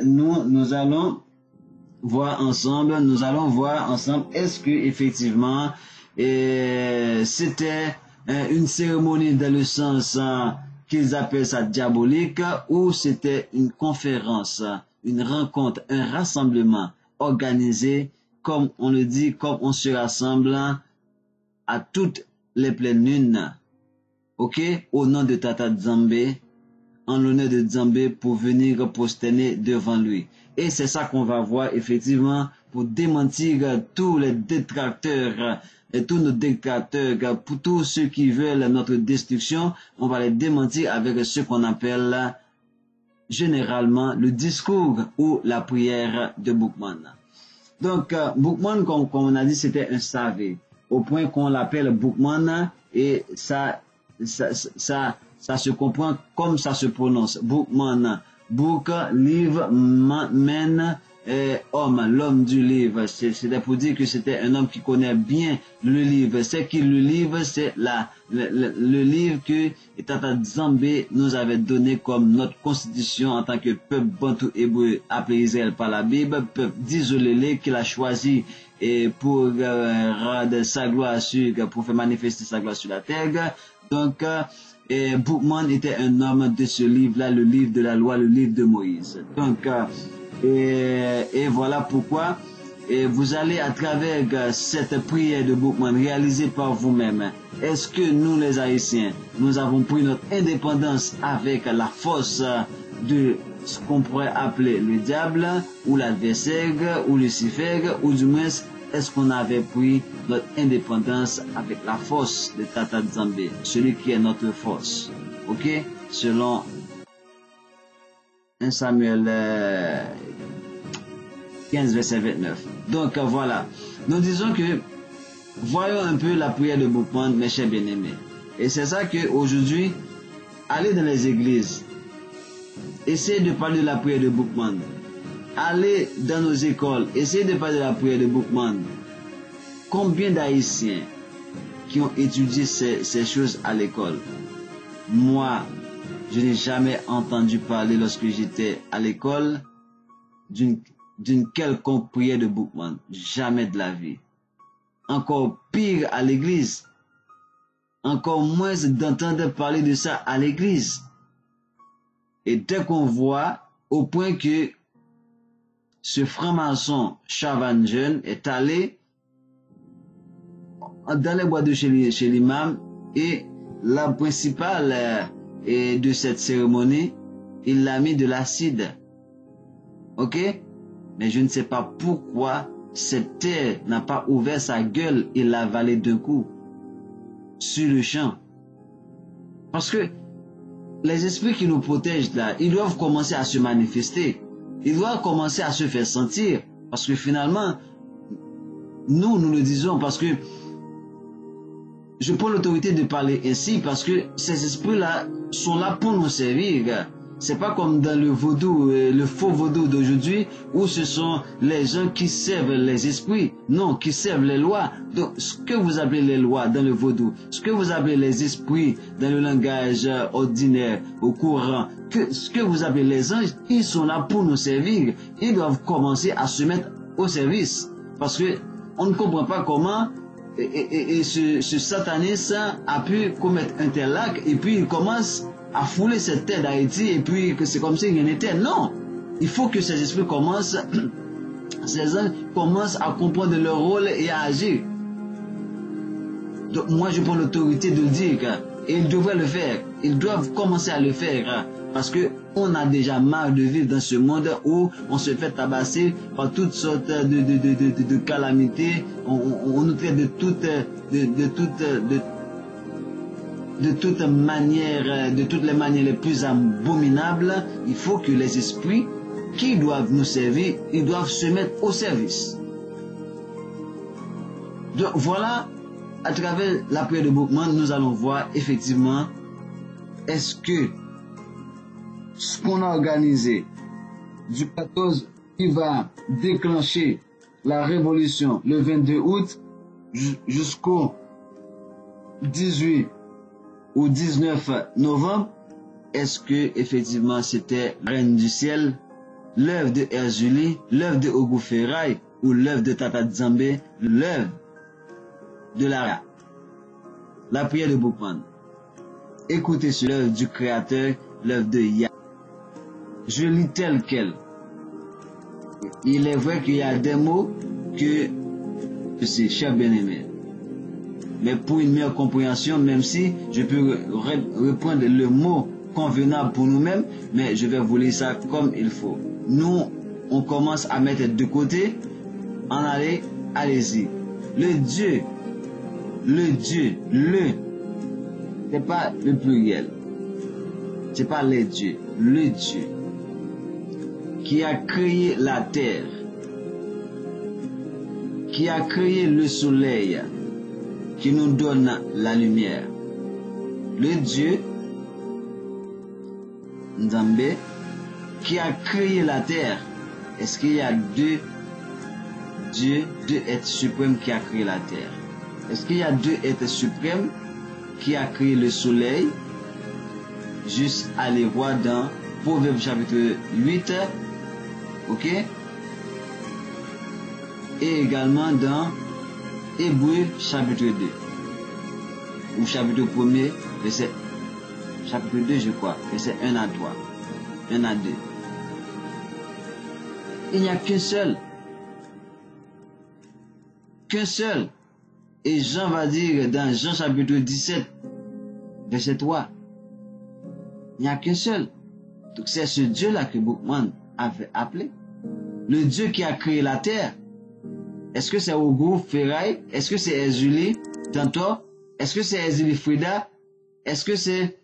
nous allons voir ensemble, est-ce que effectivement c'était une cérémonie dans le sens qu'ils appellent ça diabolique, ou c'était une conférence, une rencontre, un rassemblement organisé, comme on le dit, comme on se rassemble à toutes les pleines lunes, ok, au nom de Tata Nzambe, en l'honneur de Nzambe, pour venir prosterner devant lui. Et c'est ça qu'on va voir effectivement pour démentir tous les détracteurs et tous nos détracteurs, pour tous ceux qui veulent notre destruction, on va les démentir avec ce qu'on appelle généralement le discours ou la prière de Boukman. Donc Boukman, comme on a dit, c'était un savé, au point qu'on l'appelle Boukman, et ça se comprend comme ça se prononce. Boukman, Bouk, livre, men, homme, l'homme du livre. C'était pour dire que c'était un homme qui connaît bien le livre. C'est qui le livre? C'est le livre que Tata Nzambe nous avait donné comme notre constitution en tant que peuple bantou hébreu appelé Israël par la Bible, peuple d'isolé qu'il a choisi pour rendre sa gloire pour faire manifester sa gloire sur la terre. Donc Boukman était un homme de ce livre-là, le livre de la loi, le livre de Moïse. Donc et voilà pourquoi vous allez à travers cette prière de Boukman réalisée par vous-même. Est-ce que nous les Haïtiens, nous avons pris notre indépendance avec la force de ce qu'on pourrait appeler le diable ou l'adversaire ou Lucifer, ou du moins est-ce qu'on avait pris notre indépendance avec la force de Tata Nzambe, celui qui est notre force, ok, selon 1 Samuel 15 verset 29. Donc voilà, nous disons que voyons un peu la prière de Boukman, mes chers bien-aimés. Et c'est ça que aujourd'hui, allez dans les églises, essayez de parler de la prière de Boukman. Allez dans nos écoles, essayez de parler de la prière de Boukman. Combien d'Haïtiens qui ont étudié ces choses à l'école? Moi, je n'ai jamais entendu parler lorsque j'étais à l'école d'une quelconque prière de Boukman. Jamais de la vie. Encore pire à l'église. Encore moins d'entendre parler de ça à l'église. Et dès qu'on voit, au point que ce franc-maçon Chavan jeune est allé dans les bois de chez l'imam, et la principale de cette cérémonie, il l'a mis de l'acide. Ok? Mais je ne sais pas pourquoi cette terre n'a pas ouvert sa gueule et l'a avalé d'un coup sur le champ. Parce que les esprits qui nous protègent là, ils doivent commencer à se manifester. Ils doivent commencer à se faire sentir. Parce que finalement, nous le disons parce que je prends l'autorité de parler ainsi parce que ces esprits-là sont là pour nous servir. C'est pas comme dans le vaudou, le faux vaudou d'aujourd'hui, où ce sont les gens qui servent les esprits, non, qui servent les lois. Donc, ce que vous appelez les lois dans le vaudou, ce que vous appelez les esprits dans le langage ordinaire, au courant, ce que vous appelez les anges, ils sont là pour nous servir. Ils doivent commencer à se mettre au service. Parce que on ne comprend pas comment ce sataniste a pu commettre un tel acte, et puis il commence à fouler cette terre d'Haïti, et puis que c'est comme si rien n'était. Non, il faut que ces esprits commencent, ces anges commencent à comprendre leur rôle et à agir. Donc moi je prends l'autorité de dire que Et ils devraient le faire. Ils doivent commencer à le faire. Parce que on a déjà marre de vivre dans ce monde où on se fait tabasser par toutes sortes de calamités. On nous traite de toutes les manières les plus abominables. Il faut que les esprits qui doivent nous servir, ils doivent se mettre au service. Donc voilà, à travers la prière de Boukman, nous allons voir effectivement est-ce que ce qu'on a organisé du 14 qui va déclencher la révolution le 22 août jusqu'au 18 ou 19 novembre, est-ce que effectivement c'était Reine du Ciel, l'œuvre de Erzuli, l'œuvre de Ogou Ferraille ou l'œuvre de Tata Nzambe, l'œuvre de la prière de Boukman? Écoutez sur l'œuvre du Créateur, l'œuvre de Yah. Je lis tel quel. Il est vrai qu'il y a des mots que c'est cher bien-aimé. Mais pour une meilleure compréhension, même si je peux reprendre le mot convenable pour nous-mêmes, mais je vais vous lire ça comme il faut. Nous, on commence à mettre de côté. Allez-y. Le Dieu, c'est pas le pluriel. C'est pas les dieux. Le Dieu qui a créé la terre, qui a créé le soleil, qui nous donne la lumière. Le Dieu, Nzambe, qui a créé la terre. Est-ce qu'il y a deux dieux, deux êtres suprêmes qui a créé la terre? Est-ce qu'il y a deux êtres suprêmes qui a créé le soleil? Juste aller voir dans Proverbe chapitre 8, ok? Et également dans Hébreux chapitre 2, ou chapitre 1er, verset, chapitre 2 je crois, verset 1 à 3, 1 à 2. Il n'y a qu'un seul. Et Jean va dire dans Jean chapitre 17, verset 3, il n'y a qu'un seul. Donc c'est ce Dieu-là que Boukman avait appelé. Le Dieu qui a créé la terre. Est-ce que c'est Ogou Ferraille? Est-ce que c'est Erzuli Tantor? Est-ce que c'est Erzuli Frida? Est-ce que c'est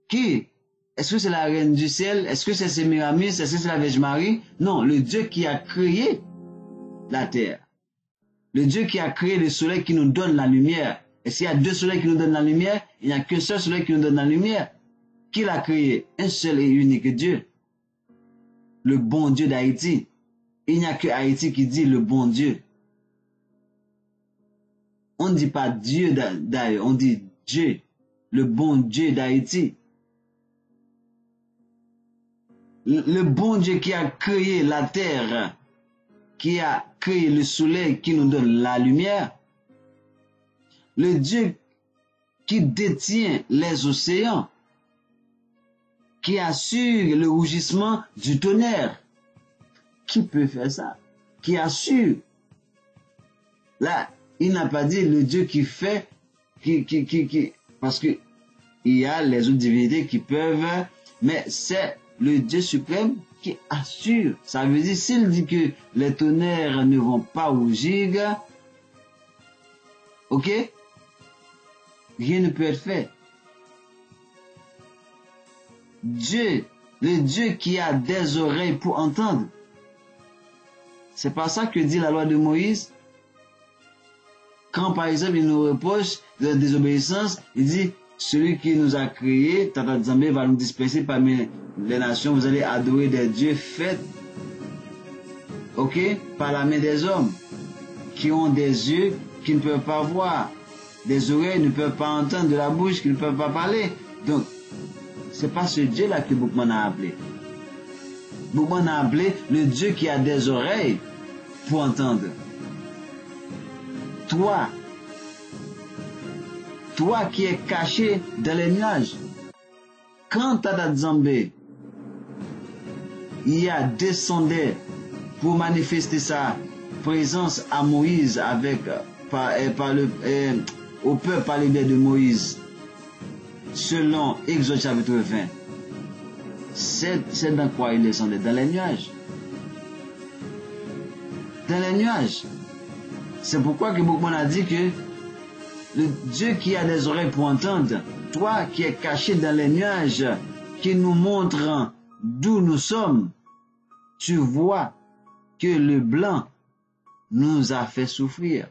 qui? Est-ce que c'est la Reine du Ciel? Est-ce que c'est Sémiramis? Est-ce que c'est la Vierge Marie? Non, le Dieu qui a créé la terre. Le Dieu qui a créé le soleil qui nous donne la lumière. Et s'il y a deux soleils qui nous donnent la lumière, il n'y a qu'un seul soleil qui nous donne la lumière. Qui l'a créé? Un seul et unique Dieu. Le bon Dieu d'Haïti. Il n'y a que Haïti qui dit le bon Dieu. On ne dit pas Dieu d'ailleurs, on dit Dieu. Le bon Dieu d'Haïti. Le bon Dieu qui a créé la terre, qui a créé le soleil qui nous donne la lumière. Le Dieu qui détient les océans, qui assure le rougissement du tonnerre. Qui peut faire ça? Qui assure? Là, il n'a pas dit le Dieu qui fait, parce que il y a les autres divinités qui peuvent, mais c'est le Dieu suprême qui assure. Ça veut dire, s'il dit que les tonnerres ne vont pas rougir, ok? Rien ne peut être fait. Dieu, le Dieu qui a des oreilles pour entendre. C'est pas ça que dit la loi de Moïse. Quand par exemple il nous reproche de la désobéissance, il dit, celui qui nous a créés, Tata Nzambe va nous disperser parmi les nations, vous allez adorer des dieux faits, ok, par la main des hommes, qui ont des yeux qui ne peuvent pas voir, des oreilles ne peuvent pas entendre, de la bouche qui ne peuvent pas parler. Donc, c'est pas ce Dieu-là que Boukman a appelé. Boukman a appelé le Dieu qui a des oreilles pour entendre. Toi qui es caché dans les nuages, quand Tata Nzambe y a descendu pour manifester sa présence à Moïse au peuple par les biais de Moïse, selon Exode chapitre 20, c'est dans quoi il descendait? Dans les nuages. Dans les nuages. C'est pourquoi que beaucoup a dit que le Dieu qui a des oreilles pour entendre, toi qui es caché dans les nuages, qui nous montre d'où nous sommes, tu vois que le blanc nous a fait souffrir.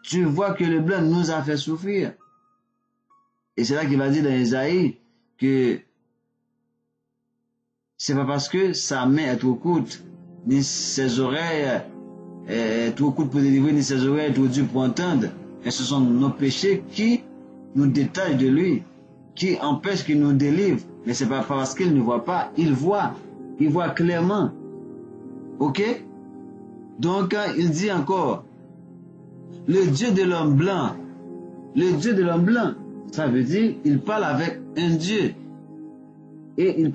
Tu vois que le blanc nous a fait souffrir. Et c'est là qu'il va dire dans Isaïe que c'est pas parce que sa main est trop courte, ni ses oreilles trop courtes pour délivrer, ni ses oreilles trop dures pour entendre. Et ce sont nos péchés qui nous détachent de lui, qui empêchent qu'il nous délivre. Mais c'est pas parce qu'il ne voit pas, il voit clairement. Ok? Donc, il dit encore, le Dieu de l'homme blanc, le Dieu de l'homme blanc, ça veut dire, il parle avec un Dieu. Et il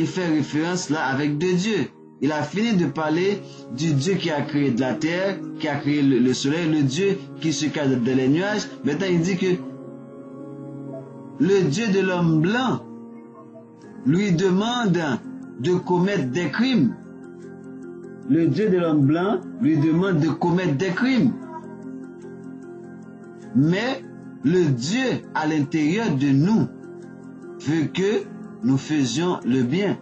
fait référence là avec deux dieux. Il a fini de parler du Dieu qui a créé de la terre, qui a créé le soleil, le Dieu qui se cache dans les nuages. Maintenant, il dit que le Dieu de l'homme blanc lui demande de commettre des crimes. Le Dieu de l'homme blanc lui demande de commettre des crimes. Mais le Dieu à l'intérieur de nous veut que nous faisions le bien.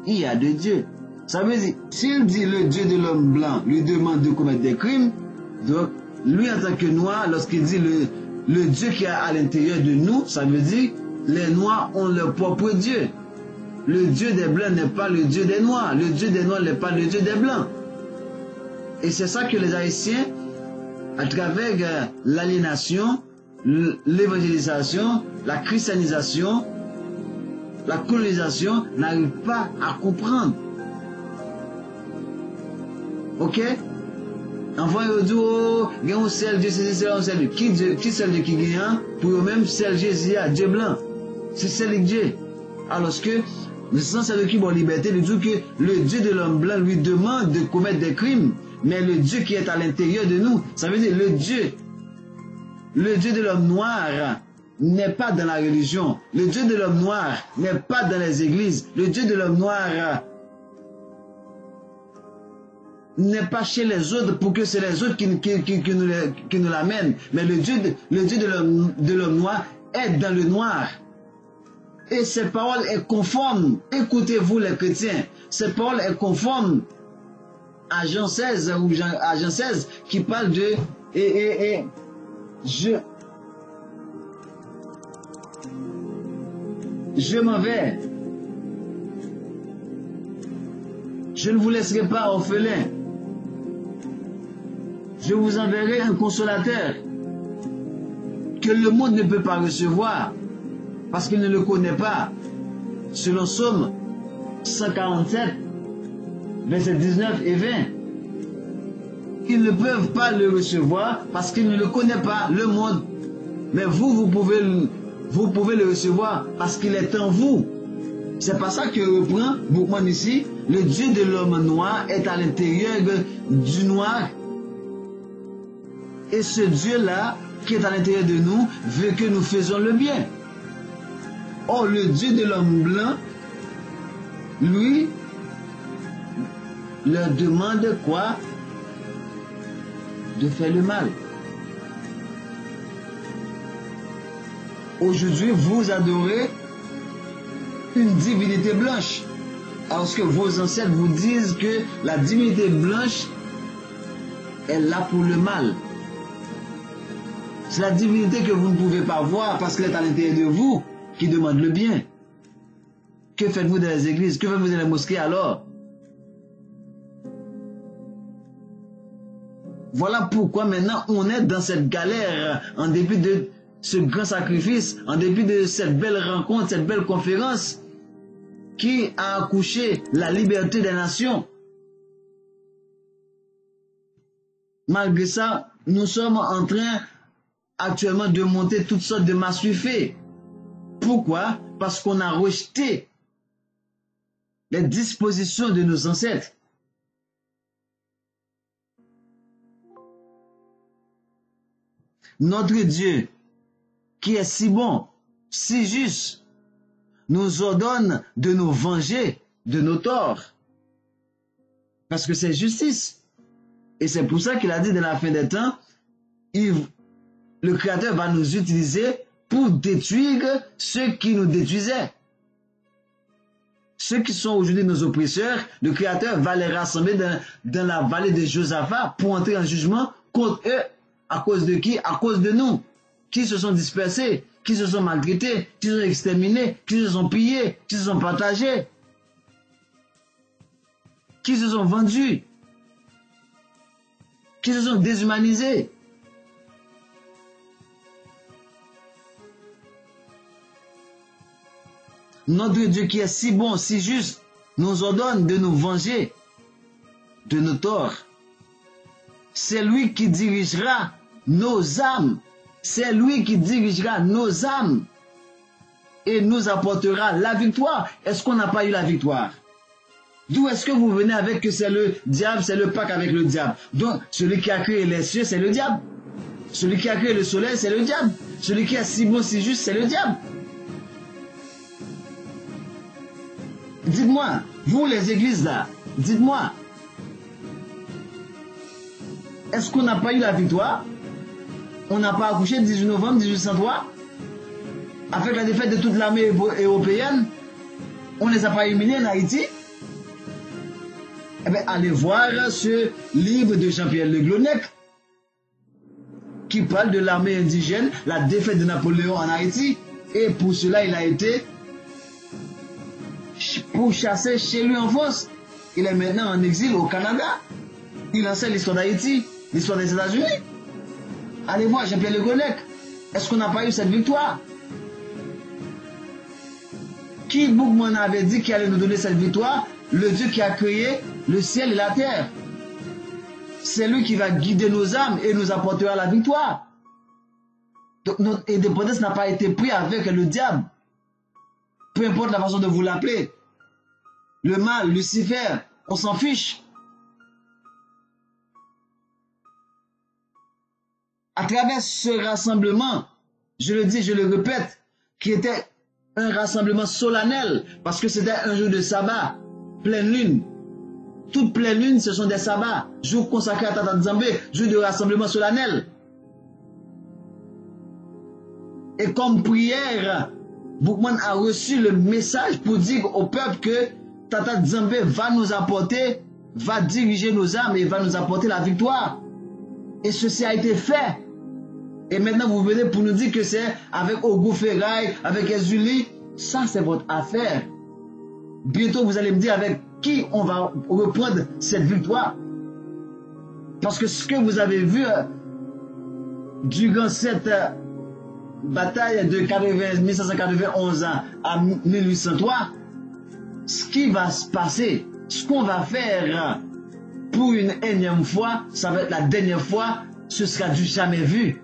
Il y a deux dieux. Ça veut dire, s'il dit le Dieu de l'homme blanc lui demande de commettre des crimes, donc lui en tant que noir, lorsqu'il dit le Dieu qui est à l'intérieur de nous, ça veut dire les noirs ont leur propre Dieu. Le Dieu des blancs n'est pas le Dieu des noirs. Le Dieu des noirs n'est pas le Dieu des blancs. Et c'est ça que les Haïtiens, à travers l'aliénation, l'évangélisation, la christianisation, la colonisation, n'arrivent pas à comprendre. Ok? Enfin, ils disent, oh, il y a un seul Dieu, c'est un seul Dieu. Qui c'est le Dieu qui gagne? Pour eux-mêmes, c'est le Jésus, Dieu blanc. C'est celle Dieu. Alors que, le sens c'est le qui bon liberté, il dit que le Dieu de l'homme blanc lui demande de commettre des crimes. Mais le Dieu qui est à l'intérieur de nous, ça veut dire le Dieu de l'homme noir n'est pas dans la religion. Le Dieu de l'homme noir n'est pas dans les églises. Le Dieu de l'homme noir n'est pas chez les autres pour que c'est les autres qui nous l'amènent. Mais le Dieu de l'homme noir est dans le noir. Et ces paroles sont conformes. Écoutez-vous les chrétiens. Ces paroles sont conformes à Jean 16 ou à Jean 16 qui parle de je m'en vais. Je ne vous laisserai pas orphelin. Je vous enverrai un consolateur que le monde ne peut pas recevoir parce qu'il ne le connaît pas. Selon Somme 147, versets 19 et 20. Ils ne peuvent pas le recevoir parce qu'ils ne le connaissent pas, le monde. Mais vous pouvez le recevoir parce qu'il est en vous. C'est pas ça que reprend Boukman ici. Le Dieu de l'homme noir est à l'intérieur du noir. Et ce Dieu-là, qui est à l'intérieur de nous, veut que nous faisions le bien. Or, le Dieu de l'homme blanc, lui, leur demande quoi? De faire le mal. Aujourd'hui, vous adorez une divinité blanche. Parce que vos ancêtres vous disent que la divinité blanche est là pour le mal. C'est la divinité que vous ne pouvez pas voir parce qu'elle est à l'intérieur de vous qui demande le bien. Que faites-vous dans les églises? Que faites-vous dans les mosquées alors? Voilà pourquoi maintenant on est dans cette galère en dépit de ce grand sacrifice, en dépit de cette belle rencontre, cette belle conférence qui a accouché la liberté des nations. Malgré ça, nous sommes en train actuellement de monter toutes sortes de massufés. Pourquoi? Parce qu'on a rejeté les dispositions de nos ancêtres. notre Dieu, qui est si bon, si juste, nous ordonne de nous venger de nos torts. Parce que c'est justice. Et c'est pour ça qu'il a dit dans la fin des temps, le Créateur va nous utiliser pour détruire ceux qui nous détruisaient. Ceux qui sont aujourd'hui nos oppresseurs, le Créateur va les rassembler dans la vallée de Josaphat pour entrer en jugement contre eux. À cause de qui? À cause de nous, qui se sont dispersés, qui se sont maltraités, qui se sont exterminés, qui se sont pillés, qui se sont partagés, qui se sont vendus, qui se sont déshumanisés. Notre Dieu qui est si bon, si juste, nous ordonne de nous venger de nos torts. C'est lui qui dirigera nos âmes. C'est lui qui dirigera nos âmes et nous apportera la victoire. Est-ce qu'on n'a pas eu la victoire? D'où est-ce que vous venez avec que c'est le diable, c'est le pacte avec le diable? Donc, celui qui a créé les cieux, c'est le diable. Celui qui a créé le soleil, c'est le diable. Celui qui est si bon, si juste, c'est le diable. Dites-moi, vous les églises là, dites-moi, est-ce qu'on n'a pas eu la victoire? On n'a pas accouché le 18 novembre 1803 avec la défaite de toute l'armée européenne? On ne les a pas éliminés en Haïti? Eh bien, allez voir ce livre de Jean-Pierre Le Glonec qui parle de l'armée indigène, la défaite de Napoléon en Haïti. Et pour cela, il a été pourchassé chez lui en France. Il est maintenant en exil au Canada. Il enseigne l'histoire d'Haïti, l'histoire des États-Unis. Allez voir Jean-Pierre Le Glonec. Est-ce qu'on n'a pas eu cette victoire? Qui Boukman avait dit qu'il allait nous donner cette victoire? Le Dieu qui a créé le ciel et la terre. C'est lui qui va guider nos âmes et nous apportera la victoire. Donc notre indépendance n'a pas été prise avec le diable. Peu importe la façon de vous l'appeler. Le mal, Lucifer, on s'en fiche. À travers ce rassemblement, je le dis, je le répète, qui était un rassemblement solennel, parce que c'était un jour de sabbat, pleine lune. Toute pleine lune, ce sont des sabbats, jours consacrés à Tata Nzambe, jours de rassemblement solennel. Et comme prière, Boukman a reçu le message pour dire au peuple que Tata Nzambe va nous apporter, va diriger nos âmes et va nous apporter la victoire. Et ceci a été fait. Et maintenant vous venez pour nous dire que c'est avec Ogo Ferraille, avec Ezuli. Ça c'est votre affaire. Bientôt vous allez me dire avec qui on va reprendre cette victoire. Parce que ce que vous avez vu durant cette bataille de 1591 à 1803, ce qui va se passer, ce qu'on va faire pour une énième fois, ça va être la dernière fois, ce sera du jamais vu.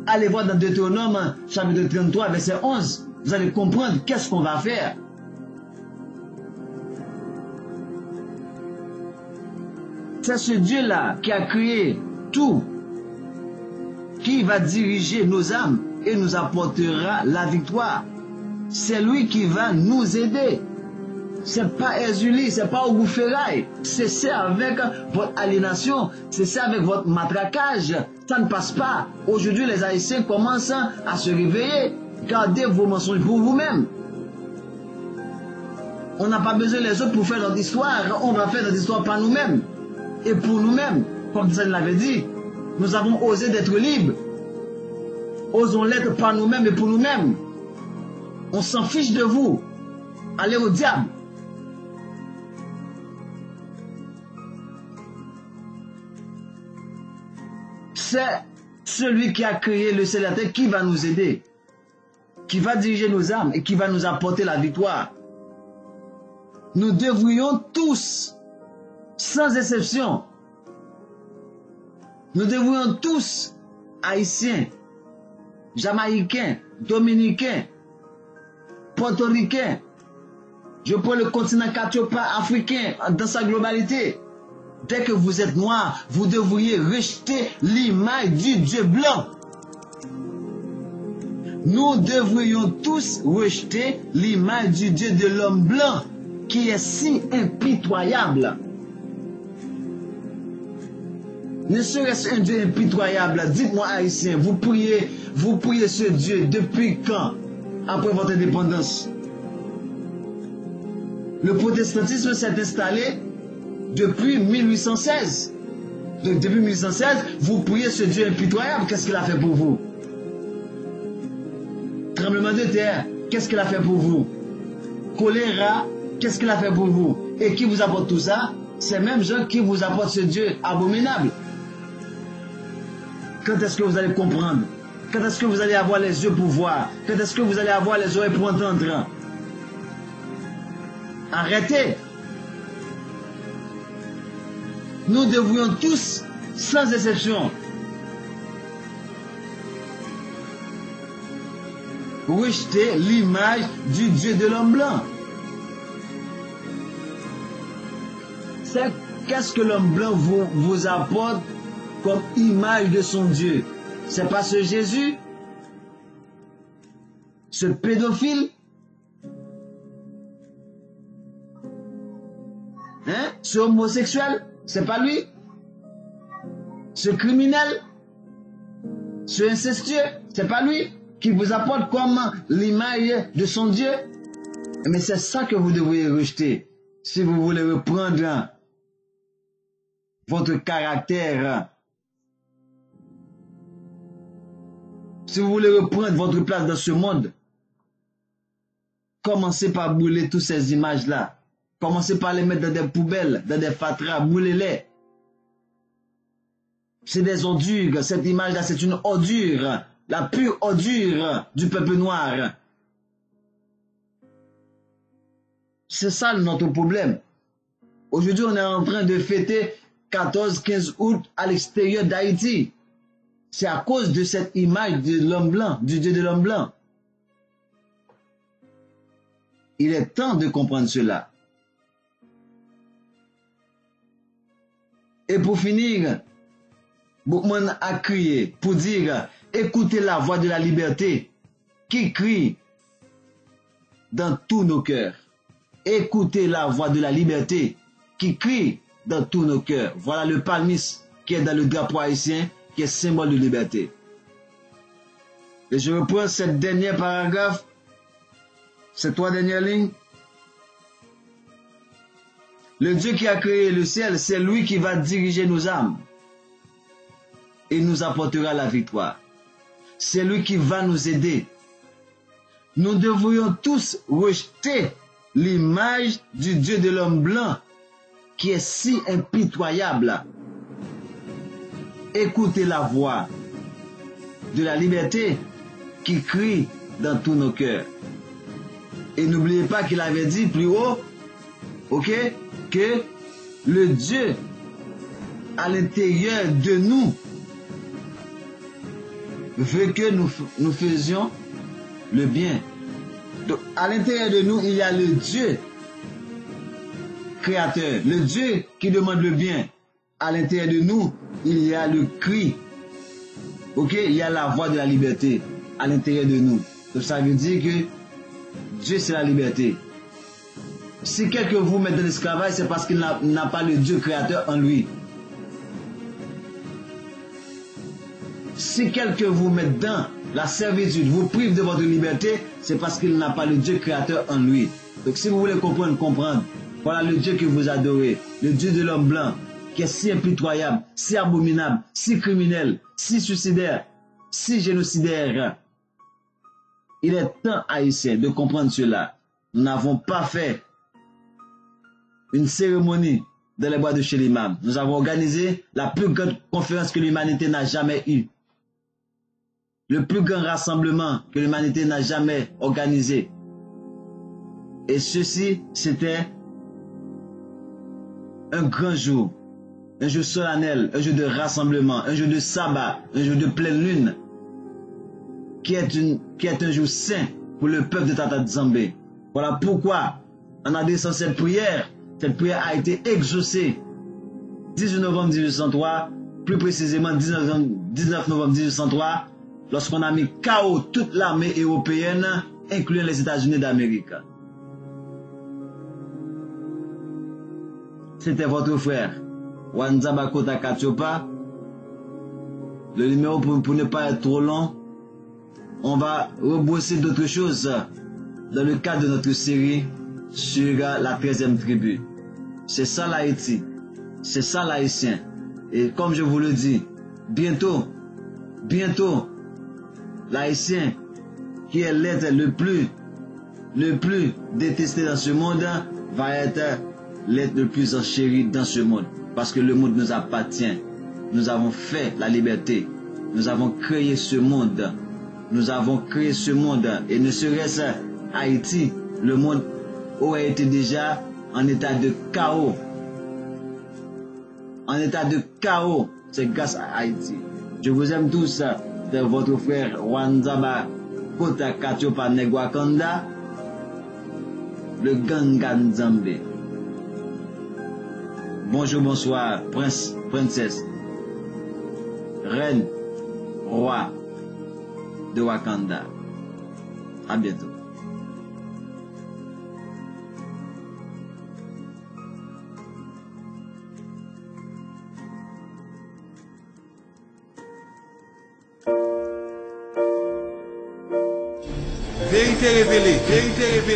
Allez voir dans Deutéronome chapitre 33 verset 11, vous allez comprendre qu'est-ce qu'on va faire. C'est ce Dieu-là qui a créé tout, qui va diriger nos âmes et nous apportera la victoire. C'est lui qui va nous aider. C'est pas Ezuli, c'est pas Ogo Ferraille. C'est ça avec votre aliénation, c'est ça avec votre matraquage. Ça ne passe pas. Aujourd'hui, les Haïtiens commencent à se réveiller. Gardez vos mensonges pour vous-même. On n'a pas besoin des autres pour faire notre histoire. On va faire notre histoire par nous-mêmes. Et pour nous-mêmes, comme ça l'avait dit, nous avons osé d'être libres. Osons l'être par nous-mêmes et pour nous-mêmes. On s'en fiche de vous. Allez au diable. C'est celui qui a créé le ciel et la terre qui va nous aider, qui va diriger nos âmes et qui va nous apporter la victoire. Nous devrions tous, sans exception, nous devrions tous, Haïtiens, Jamaïcains, Dominicains, Portoricains, je prends le continent Katiopa africain dans sa globalité, Dès que vous êtes noir, vous devriez rejeter l'image du Dieu blanc. Nous devrions tous rejeter l'image du Dieu de l'homme blanc qui est si impitoyable. Ne serait-ce un Dieu impitoyable, dites-moi haïtien, vous priez ce Dieu depuis quand après votre indépendance? Le protestantisme s'est installé depuis 1816. Donc depuis 1816, vous priez ce Dieu impitoyable, qu'est-ce qu'il a fait pour vous? Tremblement de terre, qu'est-ce qu'il a fait pour vous? Choléra, qu'est-ce qu'il a fait pour vous? Et qui vous apporte tout ça? C'est même gens qui vous apportent ce Dieu abominable. Quand est-ce que vous allez comprendre? Quand est-ce que vous allez avoir les yeux pour voir? Quand est-ce que vous allez avoir les oreilles pour entendre? Arrêtez! Nous devrions tous, sans exception, rejeter l'image du Dieu de l'homme blanc. Qu'est-ce que l'homme blanc vous apporte comme image de son Dieu? C'est pas ce Jésus? Ce pédophile? Hein? Ce homosexuel? C'est pas lui? Ce criminel? Ce incestueux? C'est pas lui? Qui vous apporte comme l'image de son Dieu? Mais c'est ça que vous devriez rejeter si vous voulez reprendre votre caractère. Si vous voulez reprendre votre place dans ce monde, commencez par brûler toutes ces images-là. Commencez par les mettre dans des poubelles, dans des fatras, brûlez-les. C'est des ordures. Cette image-là, c'est une ordure. La pure ordure du peuple noir. C'est ça notre problème. Aujourd'hui, on est en train de fêter 14-15 août à l'extérieur d'Haïti. C'est à cause de cette image de l'homme blanc, du Dieu de l'homme blanc. Il est temps de comprendre cela. Et pour finir, Boukman a crié pour dire, écoutez la voix de la liberté qui crie dans tous nos cœurs. Écoutez la voix de la liberté qui crie dans tous nos cœurs. Voilà le palmis qui est dans le drapeau haïtien, qui est symbole de liberté. Et je reprends cette dernière paragraphe, ces 3 dernières lignes. Le Dieu qui a créé le ciel, c'est lui qui va diriger nos âmes. Il nous apportera la victoire. C'est lui qui va nous aider. Nous devrions tous rejeter l'image du Dieu de l'homme blanc qui est si impitoyable. Écoutez la voix de la liberté qui crie dans tous nos cœurs. Et n'oubliez pas qu'il avait dit plus haut, ok, que le Dieu à l'intérieur de nous veut que nous faisions le bien. Donc, à l'intérieur de nous, il y a le Dieu créateur, le Dieu qui demande le bien. À l'intérieur de nous, il y a le cri. Ok, il y a la voix de la liberté à l'intérieur de nous. Donc ça veut dire que Dieu c'est la liberté. Si quelqu'un vous met dans l'esclavage, c'est parce qu'il n'a pas le Dieu créateur en lui. Si quelqu'un vous met dans la servitude, vous prive de votre liberté, c'est parce qu'il n'a pas le Dieu créateur en lui. Donc si vous voulez comprendre, voilà le Dieu que vous adorez, le Dieu de l'homme blanc, qui est si impitoyable, si abominable, si criminel, si suicidaire, si génocidaire. Il est temps, haïtien, de comprendre cela. Nous n'avons pas fait une cérémonie dans les bois de chez l'imam. Nous avons organisé la plus grande conférence que l'humanité n'a jamais eue. Le plus grand rassemblement que l'humanité n'a jamais organisé. Et ceci, c'était un grand jour. Un jour solennel, un jour de rassemblement, un jour de sabbat, un jour de pleine lune, qui est un jour saint pour le peuple de Tata Nzambe. Voilà pourquoi, en adressant cette prière a été exaucée 18 novembre 1803, plus précisément 19 novembre 1803, lorsqu'on a mis KO toute l'armée européenne, incluant les États-Unis d'Amérique. C'était votre frère, Wanzaba Kota Katiopa. Le numéro pour ne pas être trop long, on va rebrousser d'autres choses dans le cadre de notre série sur la 13e tribu. C'est ça l'Haïti, c'est ça l'Haïtien. Et comme je vous le dis, bientôt, l'Haïtien, qui est l'être le plus détesté dans ce monde, va être l'être le plus enchéri dans ce monde. Parce que le monde nous appartient. Nous avons fait la liberté. Nous avons créé ce monde. Nous avons créé ce monde. Et ne serait-ce Haïti, le monde aurait été déjà en état de chaos. En état de chaos. C'est grâce à Haïti. Je vous aime tous. De votre frère Wanzaba Kota Katiopa Negwakanda, le Gangan Zambé. Bonjour, bonsoir, prince, princesse, reine, roi de Wakanda. À bientôt. Vérité révélée,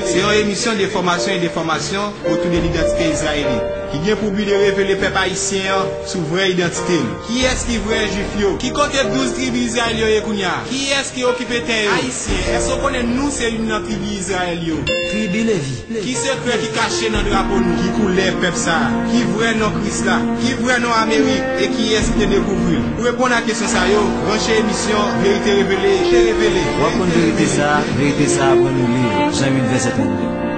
c'est une émission de formation et de formation autour de l'identité israélienne, qui vient pour but de révéler le peuple haïtien sous vraie identité. Qui est-ce qui est vrai juif? Qui compte 12 tribus israéliennes? Qui est-ce qui occupe terre? Haïtien. Est-ce qu'on connaît nous c'est une tribu israélienne? Tribu Lévi. Qui secret qui caché dans le drapeau nous? Qui coulait peuple ça? Qui vrai non Christ là? Qui vrai non Amérique? Et qui est-ce qui te découvre? Pour répondre à la question ça yo, branchez émission Vérité révélée, Vérité ça, après nous lire, Jean 8, verset 32.